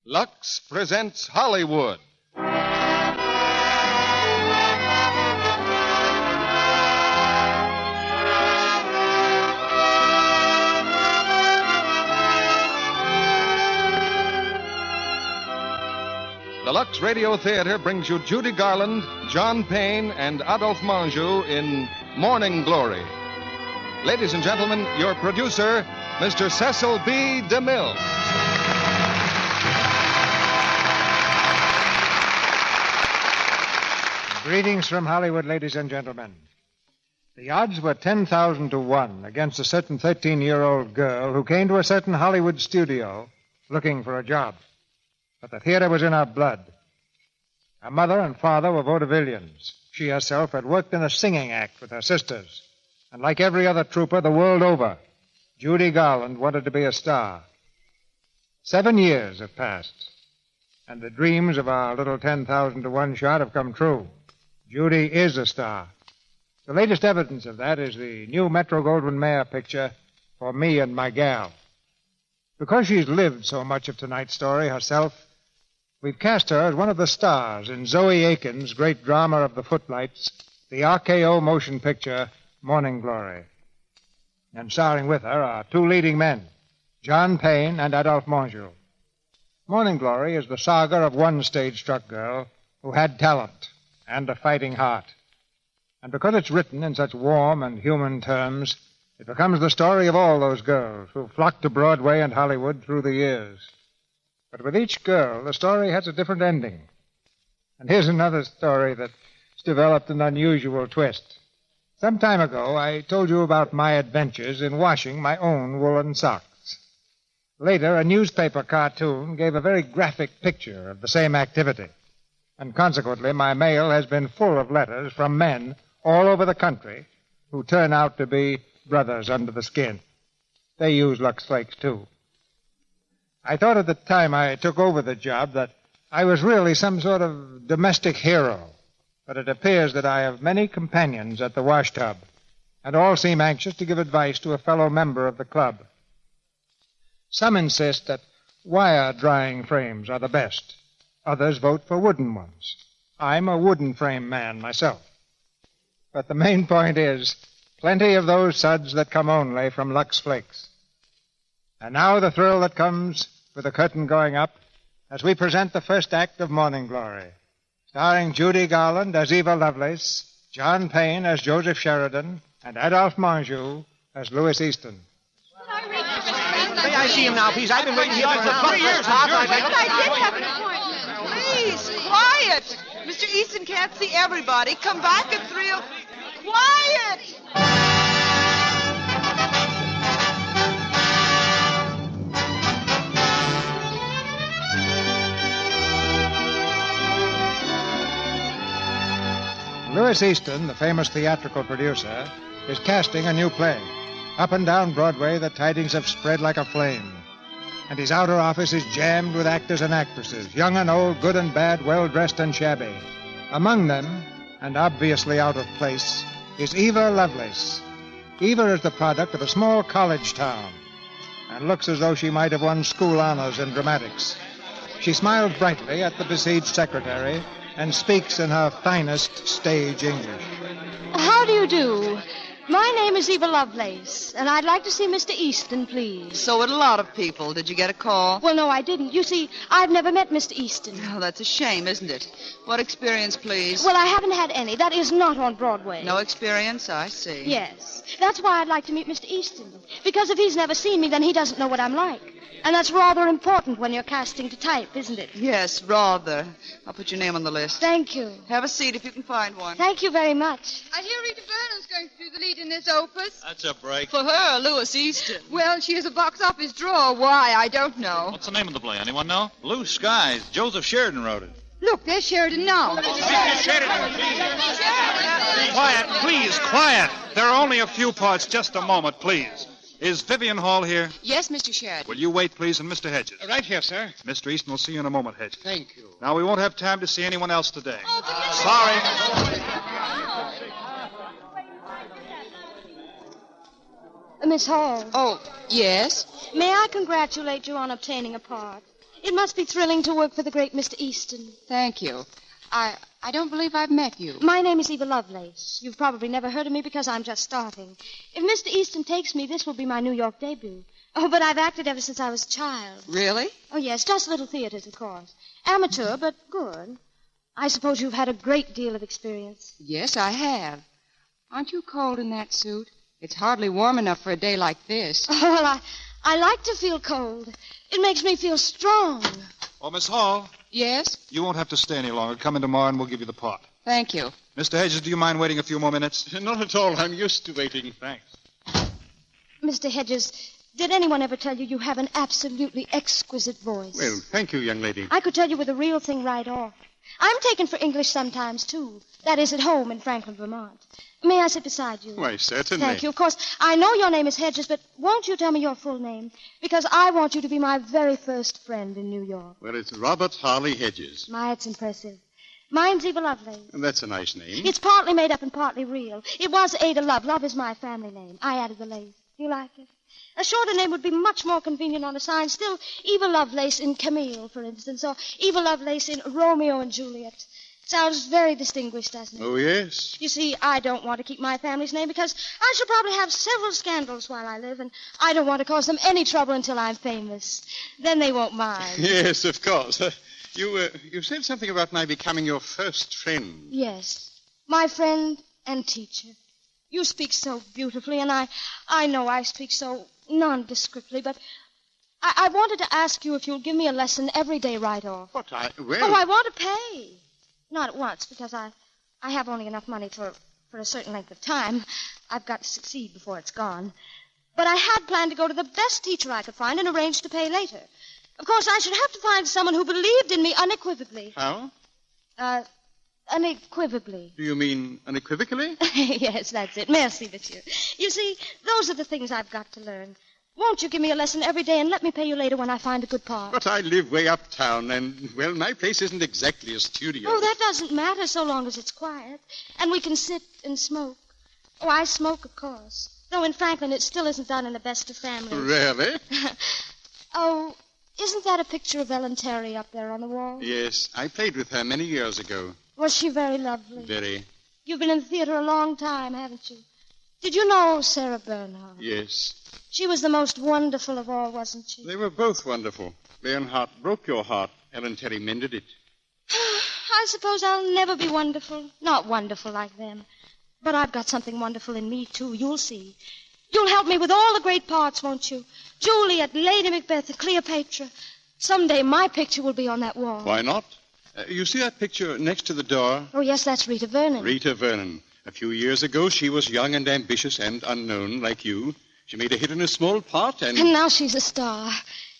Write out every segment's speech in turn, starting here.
Lux presents Hollywood. The Lux Radio Theater brings you Judy Garland, John Payne, and Adolphe Menjou in Morning Glory. Ladies and gentlemen, your producer, Mr. Cecil B. DeMille. Greetings from Hollywood, ladies and gentlemen. The odds were 10,000 to 1 against a certain 13-year-old girl who came to a certain Hollywood studio looking for a job. But the theater was in her blood. Her mother and father were vaudevillians. She herself had worked in a singing act with her sisters. And like every other trooper the world over, Judy Garland wanted to be a star. 7 years have passed, and the dreams of our little 10,000 to 1 shot have come true. Judy is a star. The latest evidence of that is the new Metro-Goldwyn-Mayer picture, For Me and My Gal. Because she's lived so much of tonight's story herself, we've cast her as one of the stars in Zoë Akins' great drama of the footlights, the RKO motion picture, Morning Glory. And starring with her are two leading men, John Payne and Adolphe Menjou. Morning Glory is the saga of one stage-struck girl who had talent and a fighting heart. And because it's written in such warm and human terms, it becomes the story of all those girls who flocked to Broadway and Hollywood through the years. But with each girl, the story has a different ending. And here's another story that's developed an unusual twist. Some time ago, I told you about my adventures in washing my own woolen socks. Later, a newspaper cartoon gave a very graphic picture of the same activity. And consequently, my mail has been full of letters from men all over the country who turn out to be brothers under the skin. They use Lux Flakes, too. I thought at the time I took over the job that I was really some sort of domestic hero. But it appears that I have many companions at the washtub, and all seem anxious to give advice to a fellow member of the club. Some insist that wire drying frames are the best. Others vote for wooden ones. I'm a wooden frame man myself. But the main point is, plenty of those suds that come only from Lux Flakes. And now the thrill that comes with the curtain going up as we present the first act of Morning Glory, starring Judy Garland as Eva Lovelace, John Payne as Joseph Sheridan, and Adolphe Menjou as Louis Easton. May I see him now, please? I've been waiting here for 3 years. I did have an appointment. Please, quiet. Mr. Easton can't see everybody. Come back at 3 o'clock. Quiet! Louis Easton, the famous theatrical producer, is casting a new play. Up and down Broadway, the tidings have spread like a flame. And his outer office is jammed with actors and actresses, young and old, good and bad, well-dressed and shabby. Among them, and obviously out of place, is Eva Lovelace. Eva is the product of a small college town and looks as though she might have won school honors in dramatics. She smiles brightly at the besieged secretary and speaks in her finest stage English. How do you do? My name is Eva Lovelace, and I'd like to see Mr. Easton, please. So would a lot of people. Did you get a call? Well, no, I didn't. You see, I've never met Mr. Easton. Oh, that's a shame, isn't it? What experience, please? Well, I haven't had any. That is not on Broadway. No experience? I see. Yes. That's why I'd like to meet Mr. Easton. Because if he's never seen me, then he doesn't know what I'm like. And that's rather important when you're casting to type, isn't it? Yes, rather. I'll put your name on the list. Thank you. Have a seat if you can find one. Thank you very much. I hear Rita Vernon's going to do the lead in this opus. That's a break. For her, Louis Easton. Well, she is a box office draw. Why, I don't know. What's the name of the play? Anyone know? Blue Skies. Joseph Sheridan wrote it. Look, there's Sheridan now. Quiet, please, quiet. There are only a few parts. Just a moment, please. Is Vivian Hall here? Yes, Mr. Sheridan. Will you wait, please, and Mr. Hedges? Right here, sir. Mr. Easton will see you in a moment, Hedges. Thank you. Now, we won't have time to see anyone else today. Sorry. Miss Hall. Oh, yes? May I congratulate you on obtaining a part? It must be thrilling to work for the great Mr. Easton. Thank you. I don't believe I've met you. My name is Eva Lovelace. You've probably never heard of me because I'm just starting. If Mr. Easton takes me, this will be my New York debut. Oh, but I've acted ever since I was a child. Really? Oh, yes, just little theaters, of course. Amateur, but good. I suppose you've had a great deal of experience. Yes, I have. Aren't you cold in that suit? It's hardly warm enough for a day like this. Oh, well, I like to feel cold. It makes me feel strong. Oh, Miss Hall, Yes? you won't have to stay any longer. Come in tomorrow and we'll give you the part. Thank you. Mr. Hedges, do you mind waiting a few more minutes? Not at all. I'm used to waiting. Thanks. Mr. Hedges, did anyone ever tell you have an absolutely exquisite voice? Well, thank you, young lady. I could tell you were the real thing right off. I'm taken for English sometimes, too. That is, at home in Franklin, Vermont. May I sit beside you? Why, certainly. Thank you. Of course, I know your name is Hedges, but won't you tell me your full name? Because I want you to be my very first friend in New York. Well, it's Robert Harley Hedges. My, it's impressive. Mine's Eva Lovelace. And that's a nice name. It's partly made up and partly real. It was Ada Love. Love is my family name. I added the lace. Do you like it? A shorter name would be much more convenient on a sign. Still, Eva Lovelace in Camille, for instance, or Eva Lovelace in Romeo and Juliet. Sounds very distinguished, doesn't it? Oh, yes. You see, I don't want to keep my family's name because I shall probably have several scandals while I live, and I don't want to cause them any trouble until I'm famous. Then they won't mind. Yes, of course. You said something about my becoming your first friend. Yes, my friend and teacher. You speak so beautifully, and I know I speak so nondescriptly, but I wanted to ask you if you'll give me a lesson every day right off. What, Oh, I want to pay. Not at once, because I have only enough money for a certain length of time. I've got to succeed before it's gone. But I had planned to go to the best teacher I could find and arrange to pay later. Of course, I should have to find someone who believed in me unequivocally. How? Unequivocally. Do you mean unequivocally? Yes, that's it. Merci, monsieur. You see, those are the things I've got to learn. Won't you give me a lesson every day and let me pay you later when I find a good part? But I live way uptown, and, well, my place isn't exactly a studio. Oh, that doesn't matter so long as it's quiet. And we can sit and smoke. Oh, I smoke, of course. Though in Franklin it still isn't done in the best of families. Really? Oh, isn't that a picture of Ellen Terry up there on the wall? Yes, I played with her many years ago. Was she very lovely? Very. You've been in the theater a long time, haven't you? Did you know Sarah Bernhardt? Yes. She was the most wonderful of all, wasn't she? They were both wonderful. Bernhardt broke your heart. Ellen Terry mended it. I suppose I'll never be wonderful. Not wonderful like them. But I've got something wonderful in me, too. You'll see. You'll help me with all the great parts, won't you? Juliet, Lady Macbeth, Cleopatra. Someday my picture will be on that wall. Why not? You see that picture next to the door? Oh, yes, that's Rita Vernon. Rita Vernon. A few years ago, she was young and ambitious and unknown, like you. She made a hit in a small part, and now she's a star.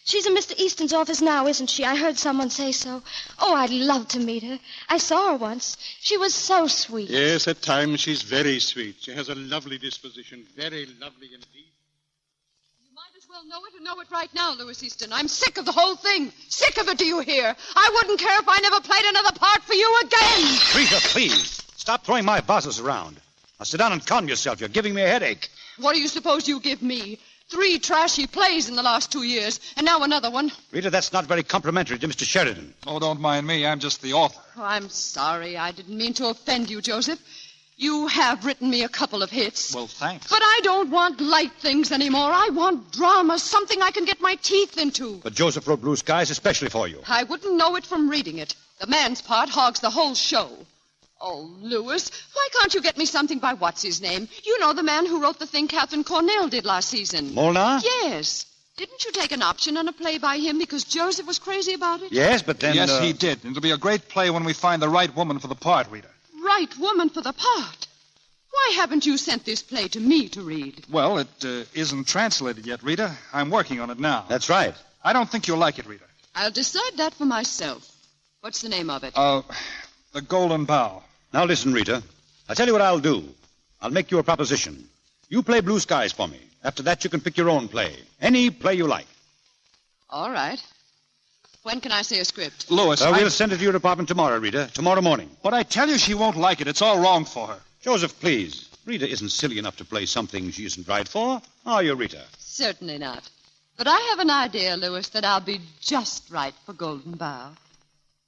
She's in Mr. Easton's office now, isn't she? I heard someone say so. Oh, I'd love to meet her. I saw her once. She was so sweet. Yes, at times she's very sweet. She has a lovely disposition, very lovely indeed. You might as well know it and know it right now, Louis Easton. I'm sick of the whole thing. Sick of it, do you hear? I wouldn't care if I never played another part for you again. Rita, please. Stop throwing my vases around. Now sit down and calm yourself. You're giving me a headache. What do you suppose you give me? 3 trashy plays in the last 2 years, and now another one. Rita, that's not very complimentary to Mr. Sheridan. Oh, don't mind me. I'm just the author. Oh, I'm sorry. I didn't mean to offend you, Joseph. You have written me a couple of hits. Well, thanks. But I don't want light things anymore. I want drama, something I can get my teeth into. But Joseph wrote Blue Skies especially for you. I wouldn't know it from reading it. The man's part hogs the whole show. Oh, Louis, why can't you get me something by what's-his-name? You know, the man who wrote the thing Catherine Cornell did last season. Molnar? Yes. Didn't you take an option on a play by him because Joseph was crazy about it? Yes, but then... Yes, he did. It'll be a great play when we find the right woman for the part, Rita. Right woman for the part. Why haven't you sent this play to me to read? Well, it isn't translated yet, Rita. I'm working on it now. That's right. I don't think you'll like it, Rita. I'll decide that for myself. What's the name of it? The Golden Bough. Now listen, Rita. I'll tell you what I'll do. I'll make you a proposition. You play Blue Skies for me. After that, you can pick your own play. Any play you like. All right. When can I see a script? Louis, We'll send it to your department tomorrow, Rita. Tomorrow morning. But I tell you she won't like it. It's all wrong for her. Joseph, please. Rita isn't silly enough to play something she isn't right for. Are you, Rita? Certainly not. But I have an idea, Louis, that I'll be just right for Golden Bough.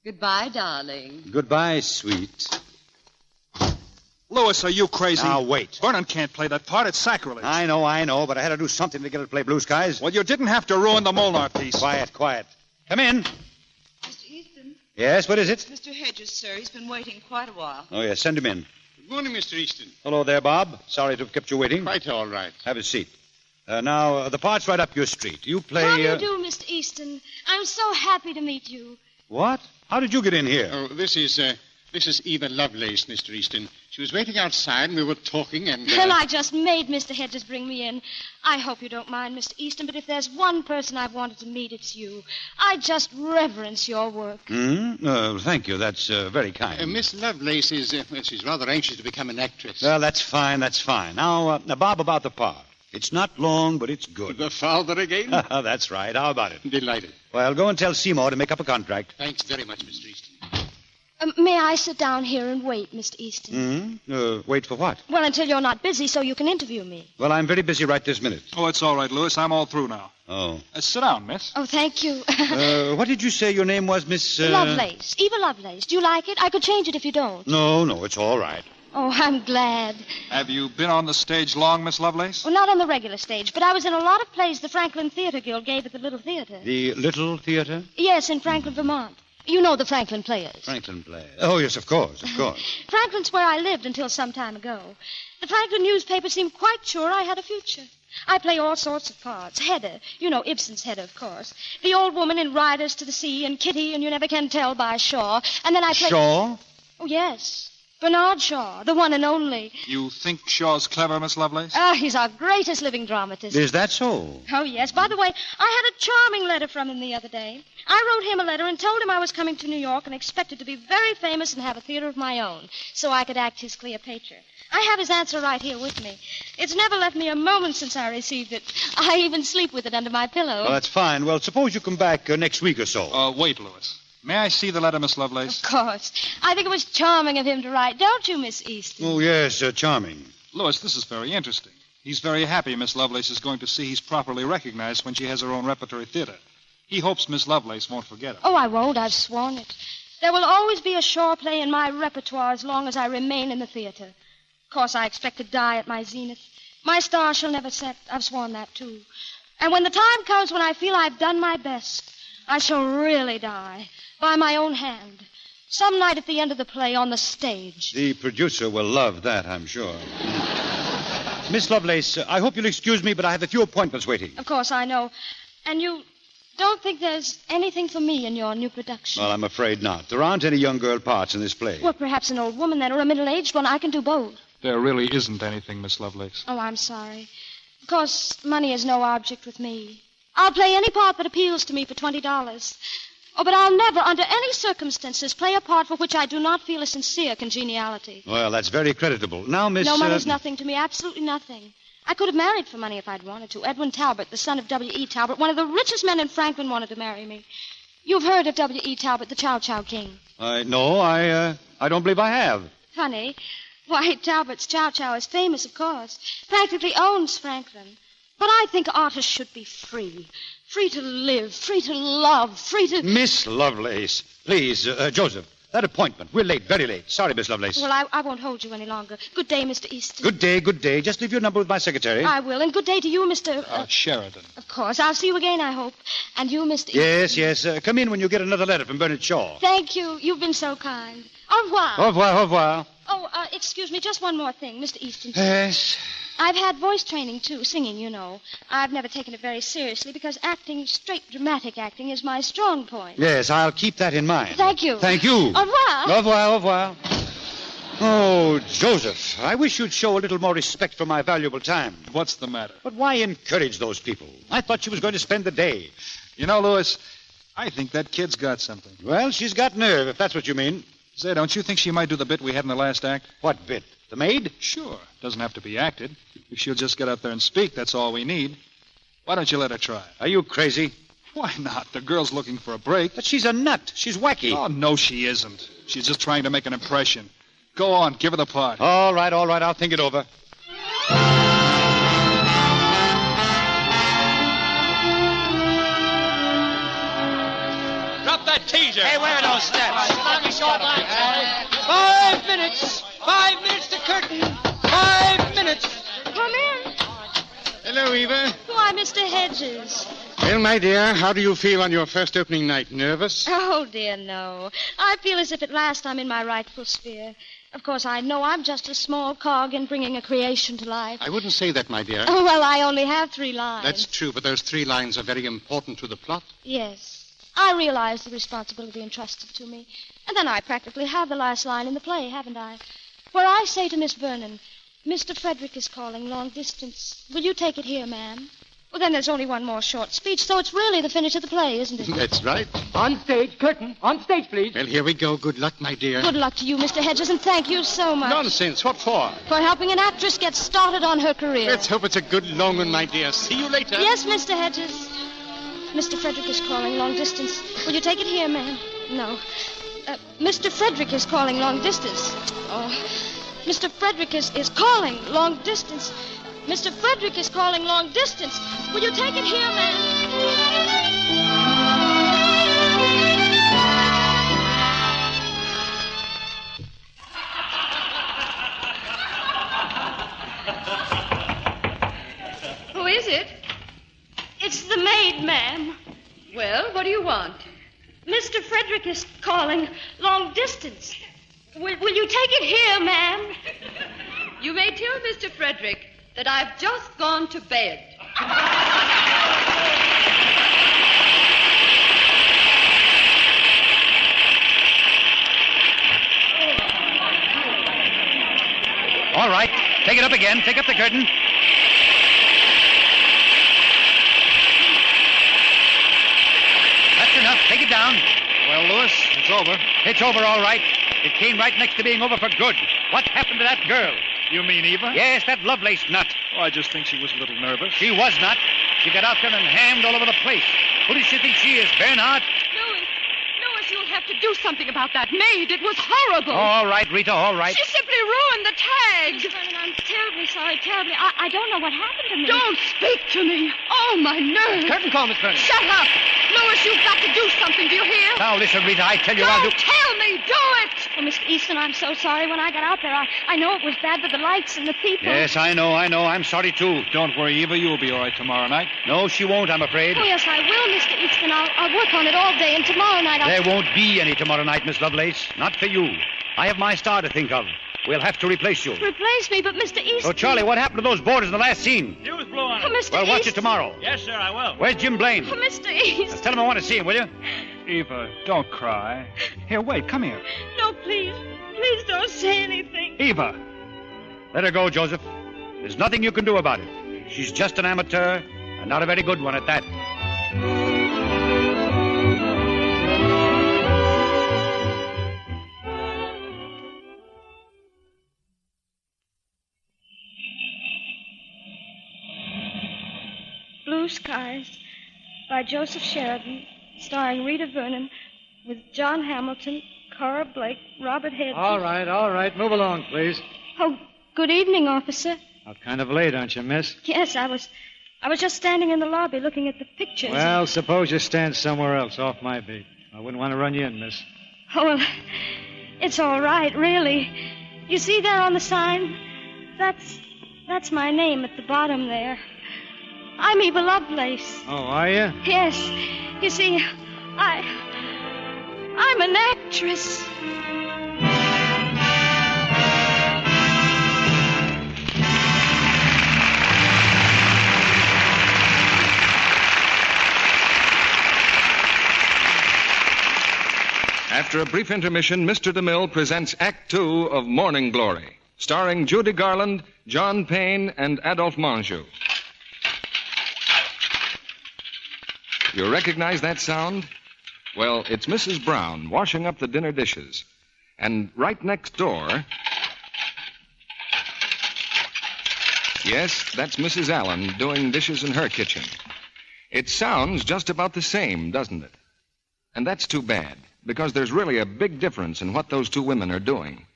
Goodbye, darling. Goodbye, sweet. Louis, are you crazy? Now, wait. Vernon can't play that part. It's sacrilege. I know, but I had to do something to get her to play Blue Skies. Well, you didn't have to ruin the Molnar piece. Quiet. Come in. Mr. Easton. Yes, what is it? Mr. Hedges, sir. He's been waiting quite a while. Oh, yes, send him in. Good morning, Mr. Easton. Hello there, Bob. Sorry to have kept you waiting. Quite all right. Have a seat. Now, the part's right up your street. You play... How do you do, Mr. Easton? I'm so happy to meet you. What? How did you get in here? Oh, this is Eva Lovelace, Mr. Easton. She was waiting outside, and we were talking, and... Well, I just made Mr. Hedges bring me in. I hope you don't mind, Mr. Easton, but if there's one person I've wanted to meet, it's you. I just reverence your work. Thank you. That's very kind. Miss Lovelace is, she's rather anxious to become an actress. Well, that's fine. Now, Bob, about the part. It's not long, but it's good. The father again? That's right. How about it? Delighted. Well, go and tell Seymour to make up a contract. Thanks very much, Mr. Easton. May I sit down here and wait, Mr. Easton? Wait for what? Well, until you're not busy so you can interview me. Well, I'm very busy right this minute. Oh, it's all right, Louis. I'm all through now. Oh. Sit down, miss. Oh, thank you. What did you say your name was, Miss... Lovelace. Eva Lovelace. Do you like it? I could change it if you don't. No, it's all right. Oh, I'm glad. Have you been on the stage long, Miss Lovelace? Well, not on the regular stage, but I was in a lot of plays the Franklin Theater Guild gave at the Little Theater. The Little Theater? Yes, in Franklin, Vermont. You know the Franklin Players. Franklin Players. Oh, yes, of course. Franklin's where I lived until some time ago. The Franklin newspaper seemed quite sure I had a future. I play all sorts of parts. Hedda. You know Ibsen's Hedda, of course. The old woman in Riders to the Sea and Kitty and You Never Can Tell by Shaw. And then I play... Shaw? Oh, yes. Bernard Shaw, the one and only. You think Shaw's clever, Miss Lovelace? He's our greatest living dramatist. Is that so? Oh, yes. By the way, I had a charming letter from him the other day. I wrote him a letter and told him I was coming to New York and expected to be very famous and have a theater of my own so I could act his Cleopatra. I have his answer right here with me. It's never left me a moment since I received it. I even sleep with it under my pillow. Well, that's fine. Well, suppose you come back next week or so. Wait, Louis. May I see the letter, Miss Lovelace? Of course. I think it was charming of him to write, don't you, Miss Easton? Oh, yes, charming. Louis, this is very interesting. He's very happy Miss Lovelace is going to see he's properly recognized when she has her own repertory theater. He hopes Miss Lovelace won't forget him. Oh, I won't. I've sworn it. There will always be a Shaw play in my repertoire as long as I remain in the theater. Of course, I expect to die at my zenith. My star shall never set. I've sworn that, too. And when the time comes when I feel I've done my best, I shall really die. By my own hand. Some night at the end of the play on the stage. The producer will love that, I'm sure. Miss Lovelace, I hope you'll excuse me, but I have a few appointments waiting. Of course, I know. And you don't think there's anything for me in your new production? Well, I'm afraid not. There aren't any young girl parts in this play. Well, perhaps an old woman then, or a middle-aged one. I can do both. There really isn't anything, Miss Lovelace. Oh, I'm sorry. Of course, money is no object with me. I'll play any part that appeals to me for $20. Oh, but I'll never, under any circumstances, play a part for which I do not feel a sincere congeniality. Well, that's very creditable. Now, Miss... No, money's nothing to me, absolutely nothing. I could have married for money if I'd wanted to. Edwin Talbot, the son of W.E. Talbot, one of the richest men in Franklin, wanted to marry me. You've heard of W.E. Talbot, the Chow Chow King. No, I don't believe I have. Funny. Why, Talbot's Chow Chow is famous, of course. Practically owns Franklin. But I think artists should be free. Free to live, free to love, free to... Miss Lovelace, please, Joseph, that appointment. We're late, very late. Sorry, Miss Lovelace. Well, I won't hold you any longer. Good day, Mr. Easton. Good day. Just leave your number with my secretary. I will. And good day to you, Mr... Sheridan. Of course. I'll see you again, I hope. And you, Mr. Easton. Yes. Come in when you get another letter from Bernard Shaw. Thank you. You've been so kind. Au revoir. Au revoir. Oh, excuse me, just one more thing, Mr. Easton. Yes? I've had voice training, too, singing, you know. I've never taken it very seriously because acting, straight dramatic acting, is my strong point. Yes, I'll keep that in mind. Thank you. Thank you. Au revoir. Au revoir. Oh, Joseph, I wish you'd show a little more respect for my valuable time. What's the matter? But why encourage those people? I thought she was going to spend the day. You know, Louis, I think that kid's got something. Well, she's got nerve, if that's what you mean. Say, don't you think she might do the bit we had in the last act? What bit? The maid? Sure. Doesn't have to be acted. If she'll just get up there and speak, that's all we need. Why don't you let her try? Are you crazy? Why not? The girl's looking for a break. But she's a nut. She's wacky. Oh, no, she isn't. She's just trying to make an impression. Go on, give her the part. All right. I'll think it over. Sheriff. Hey, where are those steps? 5 minutes. 5 minutes to curtain. 5 minutes. Come in. Hello, Eva. Why, Mr. Hedges. Well, my dear, how do you feel on your first opening night? Nervous? Oh, dear, no. I feel as if at last I'm in my rightful sphere. Of course, I know I'm just a small cog in bringing a creation to life. I wouldn't say that, my dear. Oh, well, I only have 3 lines. That's true, but those 3 lines are very important to the plot. Yes. I realize the responsibility entrusted to me. And then I practically have the last line in the play, haven't I? Where I say to Miss Vernon, Mr. Frederick is calling long distance. Will you take it here, ma'am? Well, then there's only one more short speech, so it's really the finish of the play, isn't it? That's right. On stage, curtain. On stage, please. Well, here we go. Good luck, my dear. Good luck to you, Mr. Hedges, and thank you so much. Nonsense. What for? For helping an actress get started on her career. Let's hope it's a good long one, my dear. See you later. Yes, Mr. Hedges. Mr. Frederick is calling long distance. Will you take it here, ma'am? No. Mr. Frederick is calling long distance. Oh, Mr. Frederick is calling long distance. Mr. Frederick is calling long distance. Will you take it here, ma'am? Who is it? It's the maid, ma'am. Well, what do you want? Mr. Frederick is calling long distance. Will you take it here, ma'am? You may tell Mr. Frederick that I've just gone to bed. All right. Take it up again. Take up the curtain. That's enough. Take it down. Well, Louis, it's over. It's over, all right. It came right next to being over for good. What happened to that girl? You mean Eva? Yes, that Lovelace nut. Oh, I just think she was a little nervous. She was not. She got out there and hammed all over the place. Who does she think she is, Bernhardt? Louis, you'll have to do something about that maid. It was horrible. Oh, all right, Rita, all right. She simply ruined the tags. Mr. Vernon, I'm terribly sorry, terribly. I don't know what happened to me. Don't speak to me. Oh, my nerves. Curtain call, Miss Vernon. Shut up. Louis, you've got to do something. Do you hear? Now, listen, Rita, I tell you I'll do... Don't tell me. Do it. Oh, Mr. Easton, I'm so sorry. When I got out there, I know it was bad, but the lights and the people... Yes, I know. I'm sorry, too. Don't worry, Eva. You'll be all right tomorrow night. No, she won't, I'm afraid. Oh, yes, I will, Mr. Easton. I'll work on it all day, and tomorrow night There won't be any tomorrow night, Miss Lovelace. Not for you. I have my star to think of. We'll have to replace you. Replace me, but Mr. Easton... So, Charlie, what happened to those boarders in the last scene? Fuse blew on Oh, it. Mr. Well, watch Easton. it tomorrow. Yes, sir, I will. Where's Jim Blaine? Oh, Mr. Easton. Just tell him I want to see him, will you? Eva, don't cry. Here, wait. Come here. No, please. Please don't say anything. Eva. Let her go, Joseph. There's nothing you can do about it. She's just an amateur, and not a very good one at that. Blue Skies by Joseph Sheridan, starring Rita Vernon, with John Hamilton, Cora Blake, Robert Hedges. All right. Move along, please. Oh, good evening, officer. Out kind of late, aren't you, miss? Yes, I was just standing in the lobby looking at the pictures. Well, suppose you stand somewhere else, off my beat. I wouldn't want to run you in, miss. Oh, well, it's all right, really. You see there on the sign? That's my name at the bottom there. I'm Eva Lovelace. Oh, are you? Yes. You see, I'm an actress. After a brief intermission, Mr. DeMille presents Act Two of Morning Glory, starring Judy Garland, John Payne, and Adolphe Menjou. You recognize that sound? Well, it's Mrs. Brown washing up the dinner dishes. And right next door... Yes, that's Mrs. Allen doing dishes in her kitchen. It sounds just about the same, doesn't it? And that's too bad, because there's really a big difference in what those two women are doing.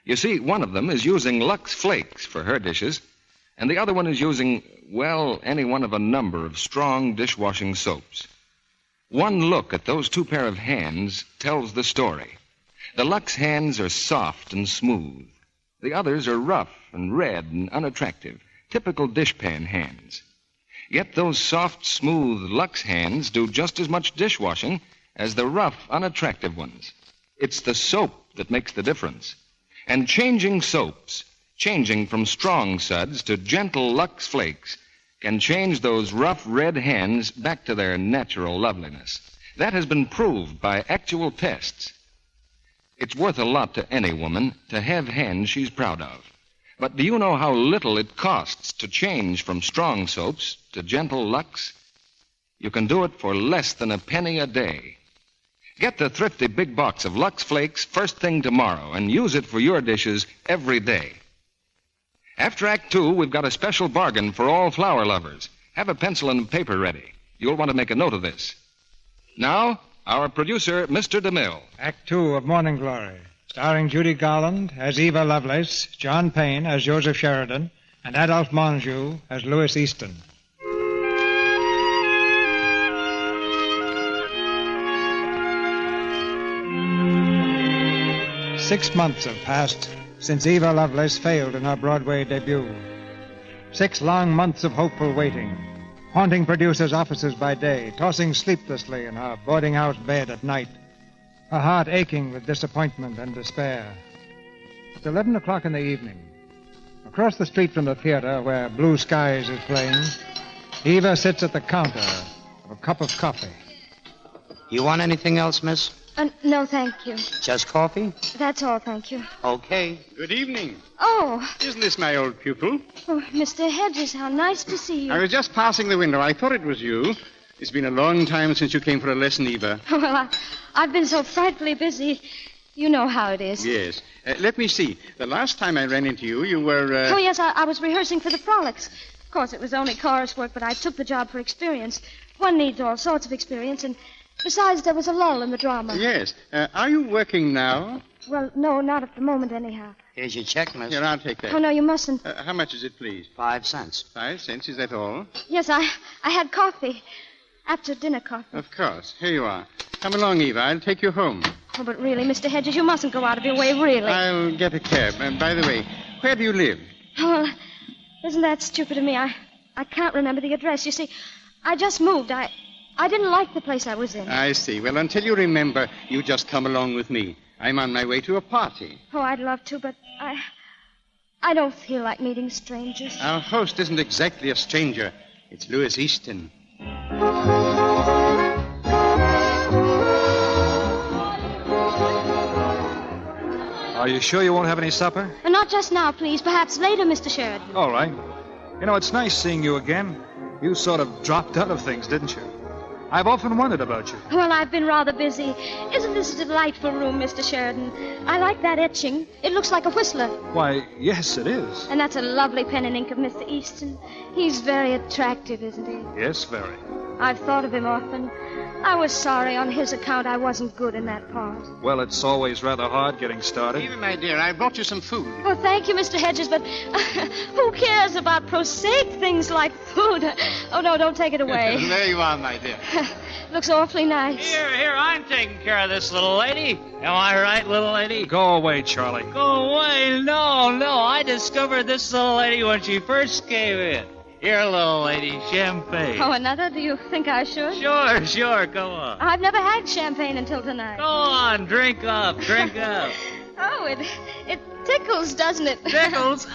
You see, one of them is using Lux Flakes for her dishes, and the other one is using, well, any one of a number of strong dishwashing soaps. One look at those two pair of hands tells the story. The Lux hands are soft and smooth. The others are rough and red and unattractive, typical dishpan hands. Yet those soft, smooth Lux hands do just as much dishwashing as the rough, unattractive ones. It's the soap that makes the difference. And changing soaps, changing from strong suds to gentle Lux flakes, can change those rough red hands back to their natural loveliness. That has been proved by actual tests. It's worth a lot to any woman to have hands she's proud of. But do you know how little it costs to change from strong soaps to gentle Lux? You can do it for less than a penny a day. Get the thrifty big box of Lux Flakes first thing tomorrow and use it for your dishes every day. After Act 2, we've got a special bargain for all flower lovers. Have a pencil and paper ready. You'll want to make a note of this. Now, our producer, Mr. DeMille. Act 2 of Morning Glory, starring Judy Garland as Eva Lovelace, John Payne as Joseph Sheridan, and Adolphe Menjou as Louis Easton. Six months have passed since Eva Lovelace failed in her Broadway debut. 6 long months of hopeful waiting, haunting producers' offices by day, tossing sleeplessly in her boarding-house bed at night, her heart aching with disappointment and despair. It's 11 o'clock in the evening. Across the street from the theater where Blue Skies is playing, Eva sits at the counter of a cup of coffee. You want anything else, miss? No, thank you. Just coffee? That's all, thank you. Okay. Good evening. Oh. Isn't this my old pupil? Oh, Mr. Hedges, how nice to see you. I was just passing the window. I thought it was you. It's been a long time since you came for a lesson, Eva. Well, I've been so frightfully busy. You know how it is. Yes. Let me see. The last time I ran into you, you were... Oh, yes, I was rehearsing for the frolics. Of course, it was only chorus work, but I took the job for experience. One needs all sorts of experience, and besides, there was a lull in the drama. Yes. Are you working now? Well, no, not at the moment, anyhow. Here's your check, miss. Here, I'll take that. Oh, no, you mustn't. How much is it, please? 5 cents. 5 cents? Is that all? Yes, I had coffee. After dinner coffee. Of course. Here you are. Come along, Eva. I'll take you home. Oh, but really, Mr. Hedges, you mustn't go out of your way, really. I'll get a cab. And by the way, where do you live? Oh, well, isn't that stupid of me? I can't remember the address. You see, I just moved. I didn't like the place I was in. I see. Well, until you remember, you just come along with me. I'm on my way to a party. Oh, I'd love to, but I don't feel like meeting strangers. Our host isn't exactly a stranger. It's Louis Easton. Are you sure you won't have any supper? Not just now, please. Perhaps later, Mr. Sheridan. All right. You know, it's nice seeing you again. You sort of dropped out of things, didn't you? I've often wondered about you. Well, I've been rather busy. Isn't this a delightful room, Mr. Sheridan? I like that etching. It looks like a whistler. Why, yes, it is. And that's a lovely pen and ink of Mr. Easton. He's very attractive, isn't he? Yes, very. I've thought of him often. I was sorry on his account I wasn't good in that part. Well, it's always rather hard getting started. Eva, my dear, I brought you some food. Oh, thank you, Mr. Hedges, but who cares about prosaic things like food? Oh, no, don't take it away. There you are, my dear. Looks awfully nice. Here, I'm taking care of this little lady. Am I right, little lady? Go away, Charlie. Go away. No. I discovered this little lady when she first came in. Here, little lady, champagne. Oh, another? Do you think I should? Sure, go on. I've never had champagne until tonight. Go on, drink up. Oh, it tickles, doesn't it? Tickles?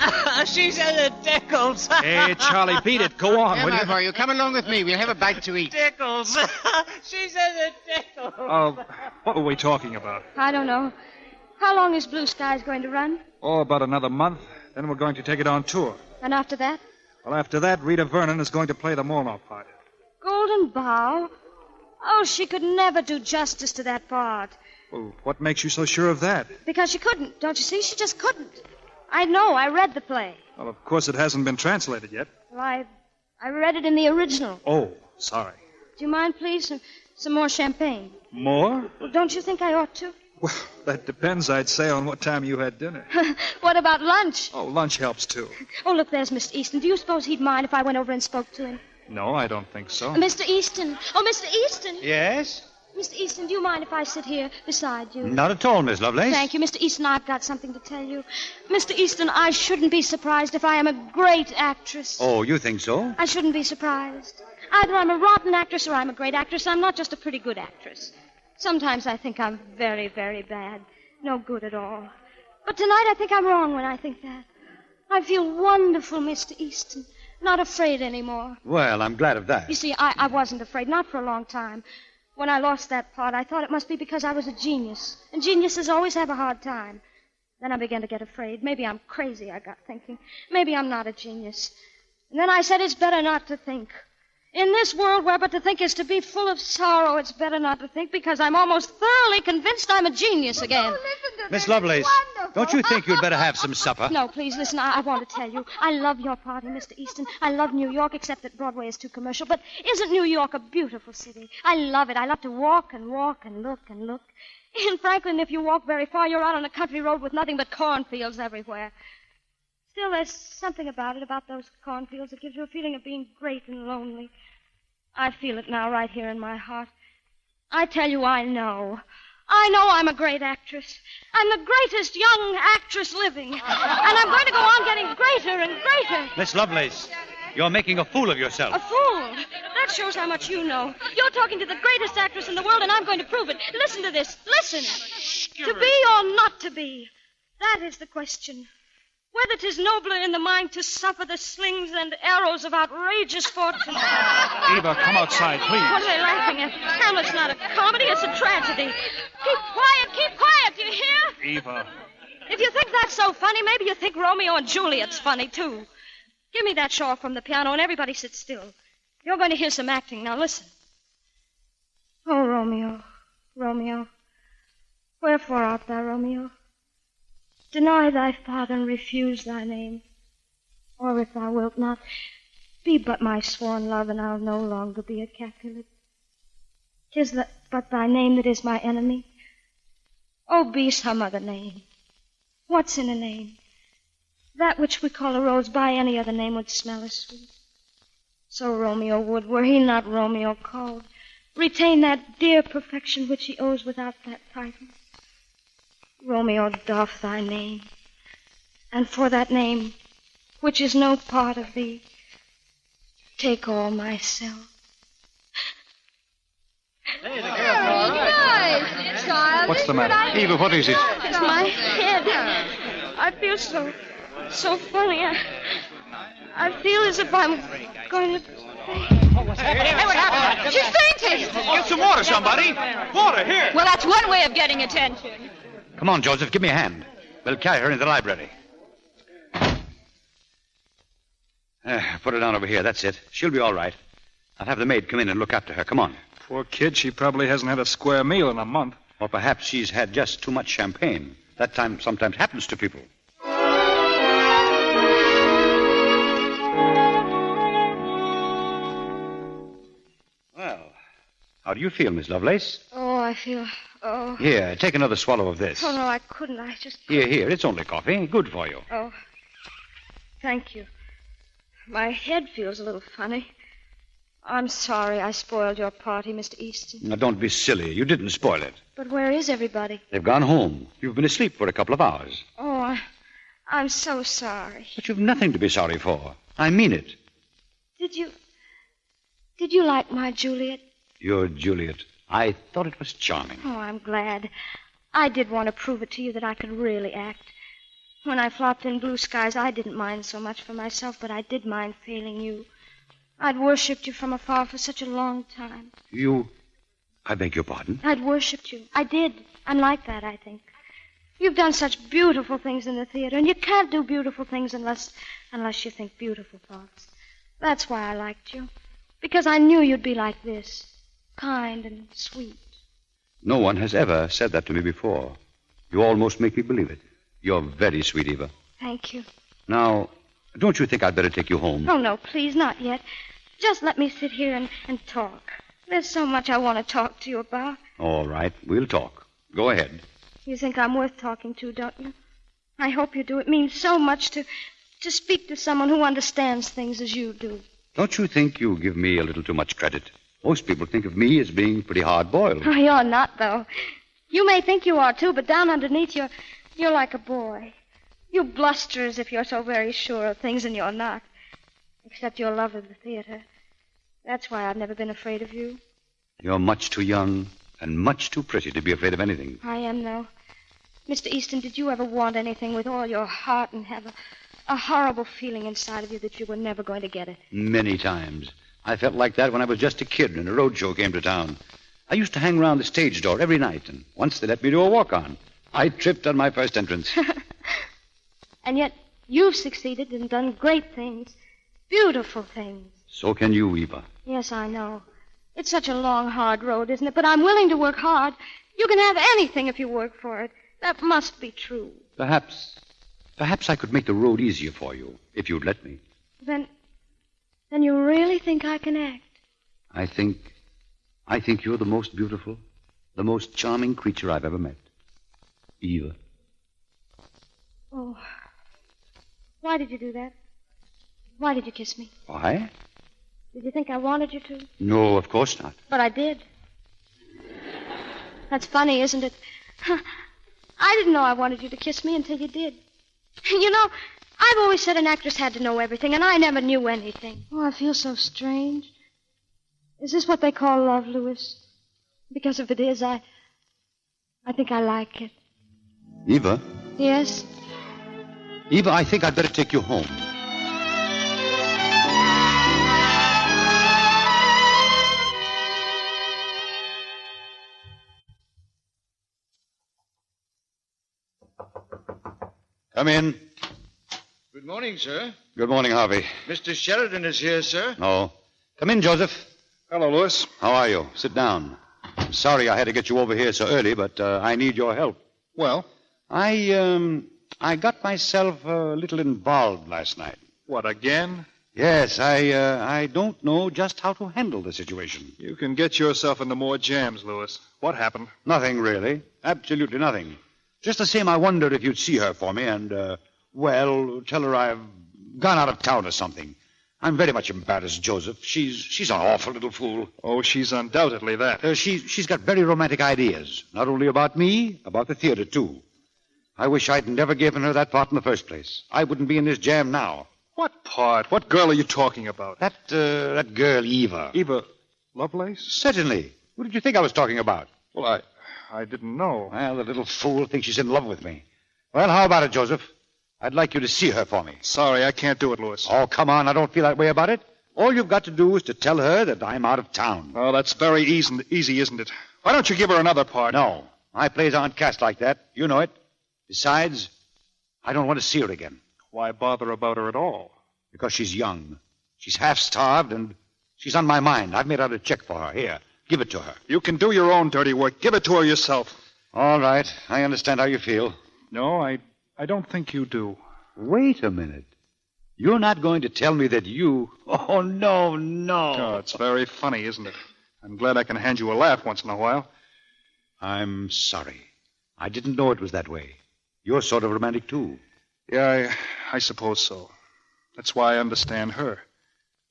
She says it tickles. Hey, Charlie, beat it. Go on, Here, will my you? boy, you come along with me. We'll have a bite to eat. Tickles. She says it tickles. What were we talking about? I don't know. How long is Blue Skies going to run? Oh, about another month. Then we're going to take it on tour. And after that? Well, after that, Rita Vernon is going to play the Molnar part. Golden Bough? Oh, she could never do justice to that part. Well, what makes you so sure of that? Because she couldn't. Don't you see? She just couldn't. I know. I read the play. Well, of course, it hasn't been translated yet. Well, I read it in the original. Oh, sorry. Do you mind, please? Some more champagne. More? Well, don't you think I ought to? Well, that depends, I'd say, on what time you had dinner. What about lunch? Oh, lunch helps, too. Oh, look, there's Mr. Easton. Do you suppose he'd mind if I went over and spoke to him? No, I don't think so. Mr. Easton. Oh, Mr. Easton. Yes? Mr. Easton, do you mind if I sit here beside you? Not at all, Miss Lovelace. Thank you, Mr. Easton. I've got something to tell you. Mr. Easton, I shouldn't be surprised if I am a great actress. Oh, you think so? I shouldn't be surprised. Either I'm a rotten actress or I'm a great actress. I'm not just a pretty good actress. Sometimes I think I'm very, very bad. No good at all. But tonight I think I'm wrong when I think that. I feel wonderful, Mr. Easton. Not afraid anymore. Well, I'm glad of that. You see, I wasn't afraid, not for a long time. When I lost that part, I thought it must be because I was a genius. And geniuses always have a hard time. Then I began to get afraid. Maybe I'm crazy, I got thinking. Maybe I'm not a genius. And then I said it's better not to think. In this world where but to think is to be full of sorrow, it's better not to think because I'm almost thoroughly convinced I'm a genius again. Miss Lovelace, don't you think you'd better have some supper? No, please, listen, I want to tell you. I love your party, Mr. Easton. I love New York, except that Broadway is too commercial. But isn't New York a beautiful city? I love it. I love to walk and walk and look and look. In Franklin, if you walk very far, you're out on a country road with nothing but cornfields everywhere. Still, there's something about it, about those cornfields, that gives you a feeling of being great and lonely. I feel it now right here in my heart. I tell you, I know. I know I'm a great actress. I'm the greatest young actress living. And I'm going to go on getting greater and greater. Miss Lovelace, you're making a fool of yourself. A fool? That shows how much you know. You're talking to the greatest actress in the world, and I'm going to prove it. Listen to this. Listen. To be or not to be? That is the question. Whether 'tis nobler in the mind to suffer the slings and arrows of outrageous fortune. Eva, come outside, please. What are they laughing at? Hamlet's not a comedy, it's a tragedy. Keep quiet, do you hear? Eva. If you think that's so funny, maybe you think Romeo and Juliet's funny, too. Give me that shawl from the piano and everybody sit still. You're going to hear some acting. Now listen. Oh, Romeo, Romeo, wherefore art thou, Romeo? Deny thy father and refuse thy name. Or if thou wilt not, be but my sworn love, and I'll no longer be a Capulet. 'Tis but thy name that is my enemy. Oh, be some other name. What's in a name? That which we call a rose by any other name would smell as sweet. So Romeo would, were he not Romeo called, retain that dear perfection which he owes without that title. Romeo, doff thy name, and for that name, which is no part of thee, take all myself. Hey, the girl, all right. Nice, child. What's the matter? Eva, what is it? It's my head. I feel so funny. I feel as if I'm going to... Hey, what happened? She's fainting. Get some water, somebody. Water, here. Well, that's one way of getting attention. Come on, Joseph, give me a hand. We'll carry her in the library. Put her down over here, that's it. She'll be all right. I'll have the maid come in and look after her. Come on. Poor kid, she probably hasn't had a square meal in a month. Or perhaps she's had just too much champagne. That time sometimes happens to people. Well, how do you feel, Miss Lovelace? Oh, I feel... Oh. Here, take another swallow of this. Oh, no, I couldn't. I just... Here, it's only coffee. Good for you. Oh, thank you. My head feels a little funny. I'm sorry I spoiled your party, Mr. Easton. Now, don't be silly. You didn't spoil it. But where is everybody? They've gone home. You've been asleep for a couple of hours. Oh, I'm so sorry. But you've nothing to be sorry for. I mean it. Did you like my Juliet? Your Juliet. I thought it was charming. Oh, I'm glad. I did want to prove it to you that I could really act. When I flopped in Blue Skies, I didn't mind so much for myself, but I did mind failing you. I'd worshipped you from afar for such a long time. I beg your pardon? I'd worshipped you. I did. I'm like that, I think. You've done such beautiful things in the theater, and you can't do beautiful things unless you think beautiful thoughts. That's why I liked you. Because I knew you'd be like this. Kind and sweet. No one has ever said that to me before. You almost make me believe it. You're very sweet, Eva. Thank you. Now, don't you think I'd better take you home? Oh, no, please, not yet. Just let me sit here and talk. There's so much I want to talk to you about. All right, we'll talk. Go ahead. You think I'm worth talking to, don't you? I hope you do. It means so much to speak to someone who understands things as you do. Don't you think you give me a little too much credit? Most people think of me as being pretty hard-boiled. Oh, you're not, though. You may think you are, too, but down underneath you're like a boy. You bluster as if you're so very sure of things, and you're not. Except your love of the theater. That's why I've never been afraid of you. You're much too young and much too pretty to be afraid of anything. I am, though. Mr. Easton, did you ever want anything with all your heart and have a horrible feeling inside of you that you were never going to get it? Many times. I felt like that when I was just a kid and a roadshow came to town. I used to hang around the stage door every night, and once they let me do a walk-on. I tripped on my first entrance. And yet you've succeeded and done great things. Beautiful things. So can you, Eva. Yes, I know. It's such a long, hard road, isn't it? But I'm willing to work hard. You can have anything if you work for it. That must be true. Perhaps I could make the road easier for you, if you'd let me. Then you really think I can act? I think you're the most beautiful, the most charming creature I've ever met. Eva. Oh. Why did you do that? Why did you kiss me? Why? Did you think I wanted you to? No, of course not. But I did. That's funny, isn't it? I didn't know I wanted you to kiss me until you did. You know, I've always said an actress had to know everything, and I never knew anything. Oh, I feel so strange. Is this what they call love, Louis? Because if it is, I think I like it. Eva? Yes? Eva, I think I'd better take you home. Come in. Good morning, sir. Good morning, Harvey. Mr. Sheridan is here, sir. No. Come in, Joseph. Hello, Louis. How are you? Sit down. I'm sorry I had to get you over here so early, but I need your help. Well? I got myself a little involved last night. What, again? Yes, I don't know just how to handle the situation. You can get yourself into more jams, Louis. What happened? Nothing, really. Absolutely nothing. Just the same, I wondered if you'd see her for me and, tell her I've gone out of town or something. I'm very much embarrassed, Joseph. She's an awful little fool. Oh, she's undoubtedly that. She's got very romantic ideas. Not only about me, about the theater, too. I wish I'd never given her that part in the first place. I wouldn't be in this jam now. What part? What girl are you talking about? That girl, Eva. Eva Lovelace? Certainly. Who did you think I was talking about? Well, I didn't know. Well, the little fool thinks she's in love with me. Well, how about it, Joseph? I'd like you to see her for me. Sorry, I can't do it, Louis. Oh, come on. I don't feel that way about it. All you've got to do is to tell her that I'm out of town. Oh, that's very easy, isn't it? Why don't you give her another part? No. My plays aren't cast like that. You know it. Besides, I don't want to see her again. Why bother about her at all? Because she's young. She's half-starved, and she's on my mind. I've made out a check for her. Here, give it to her. You can do your own dirty work. Give it to her yourself. All right. I understand how you feel. No, I don't think you do. Wait a minute. You're not going to tell me that you... Oh, no. Oh, it's very funny, isn't it? I'm glad I can hand you a laugh once in a while. I'm sorry. I didn't know it was that way. You're sort of romantic, too. Yeah, I suppose so. That's why I understand her.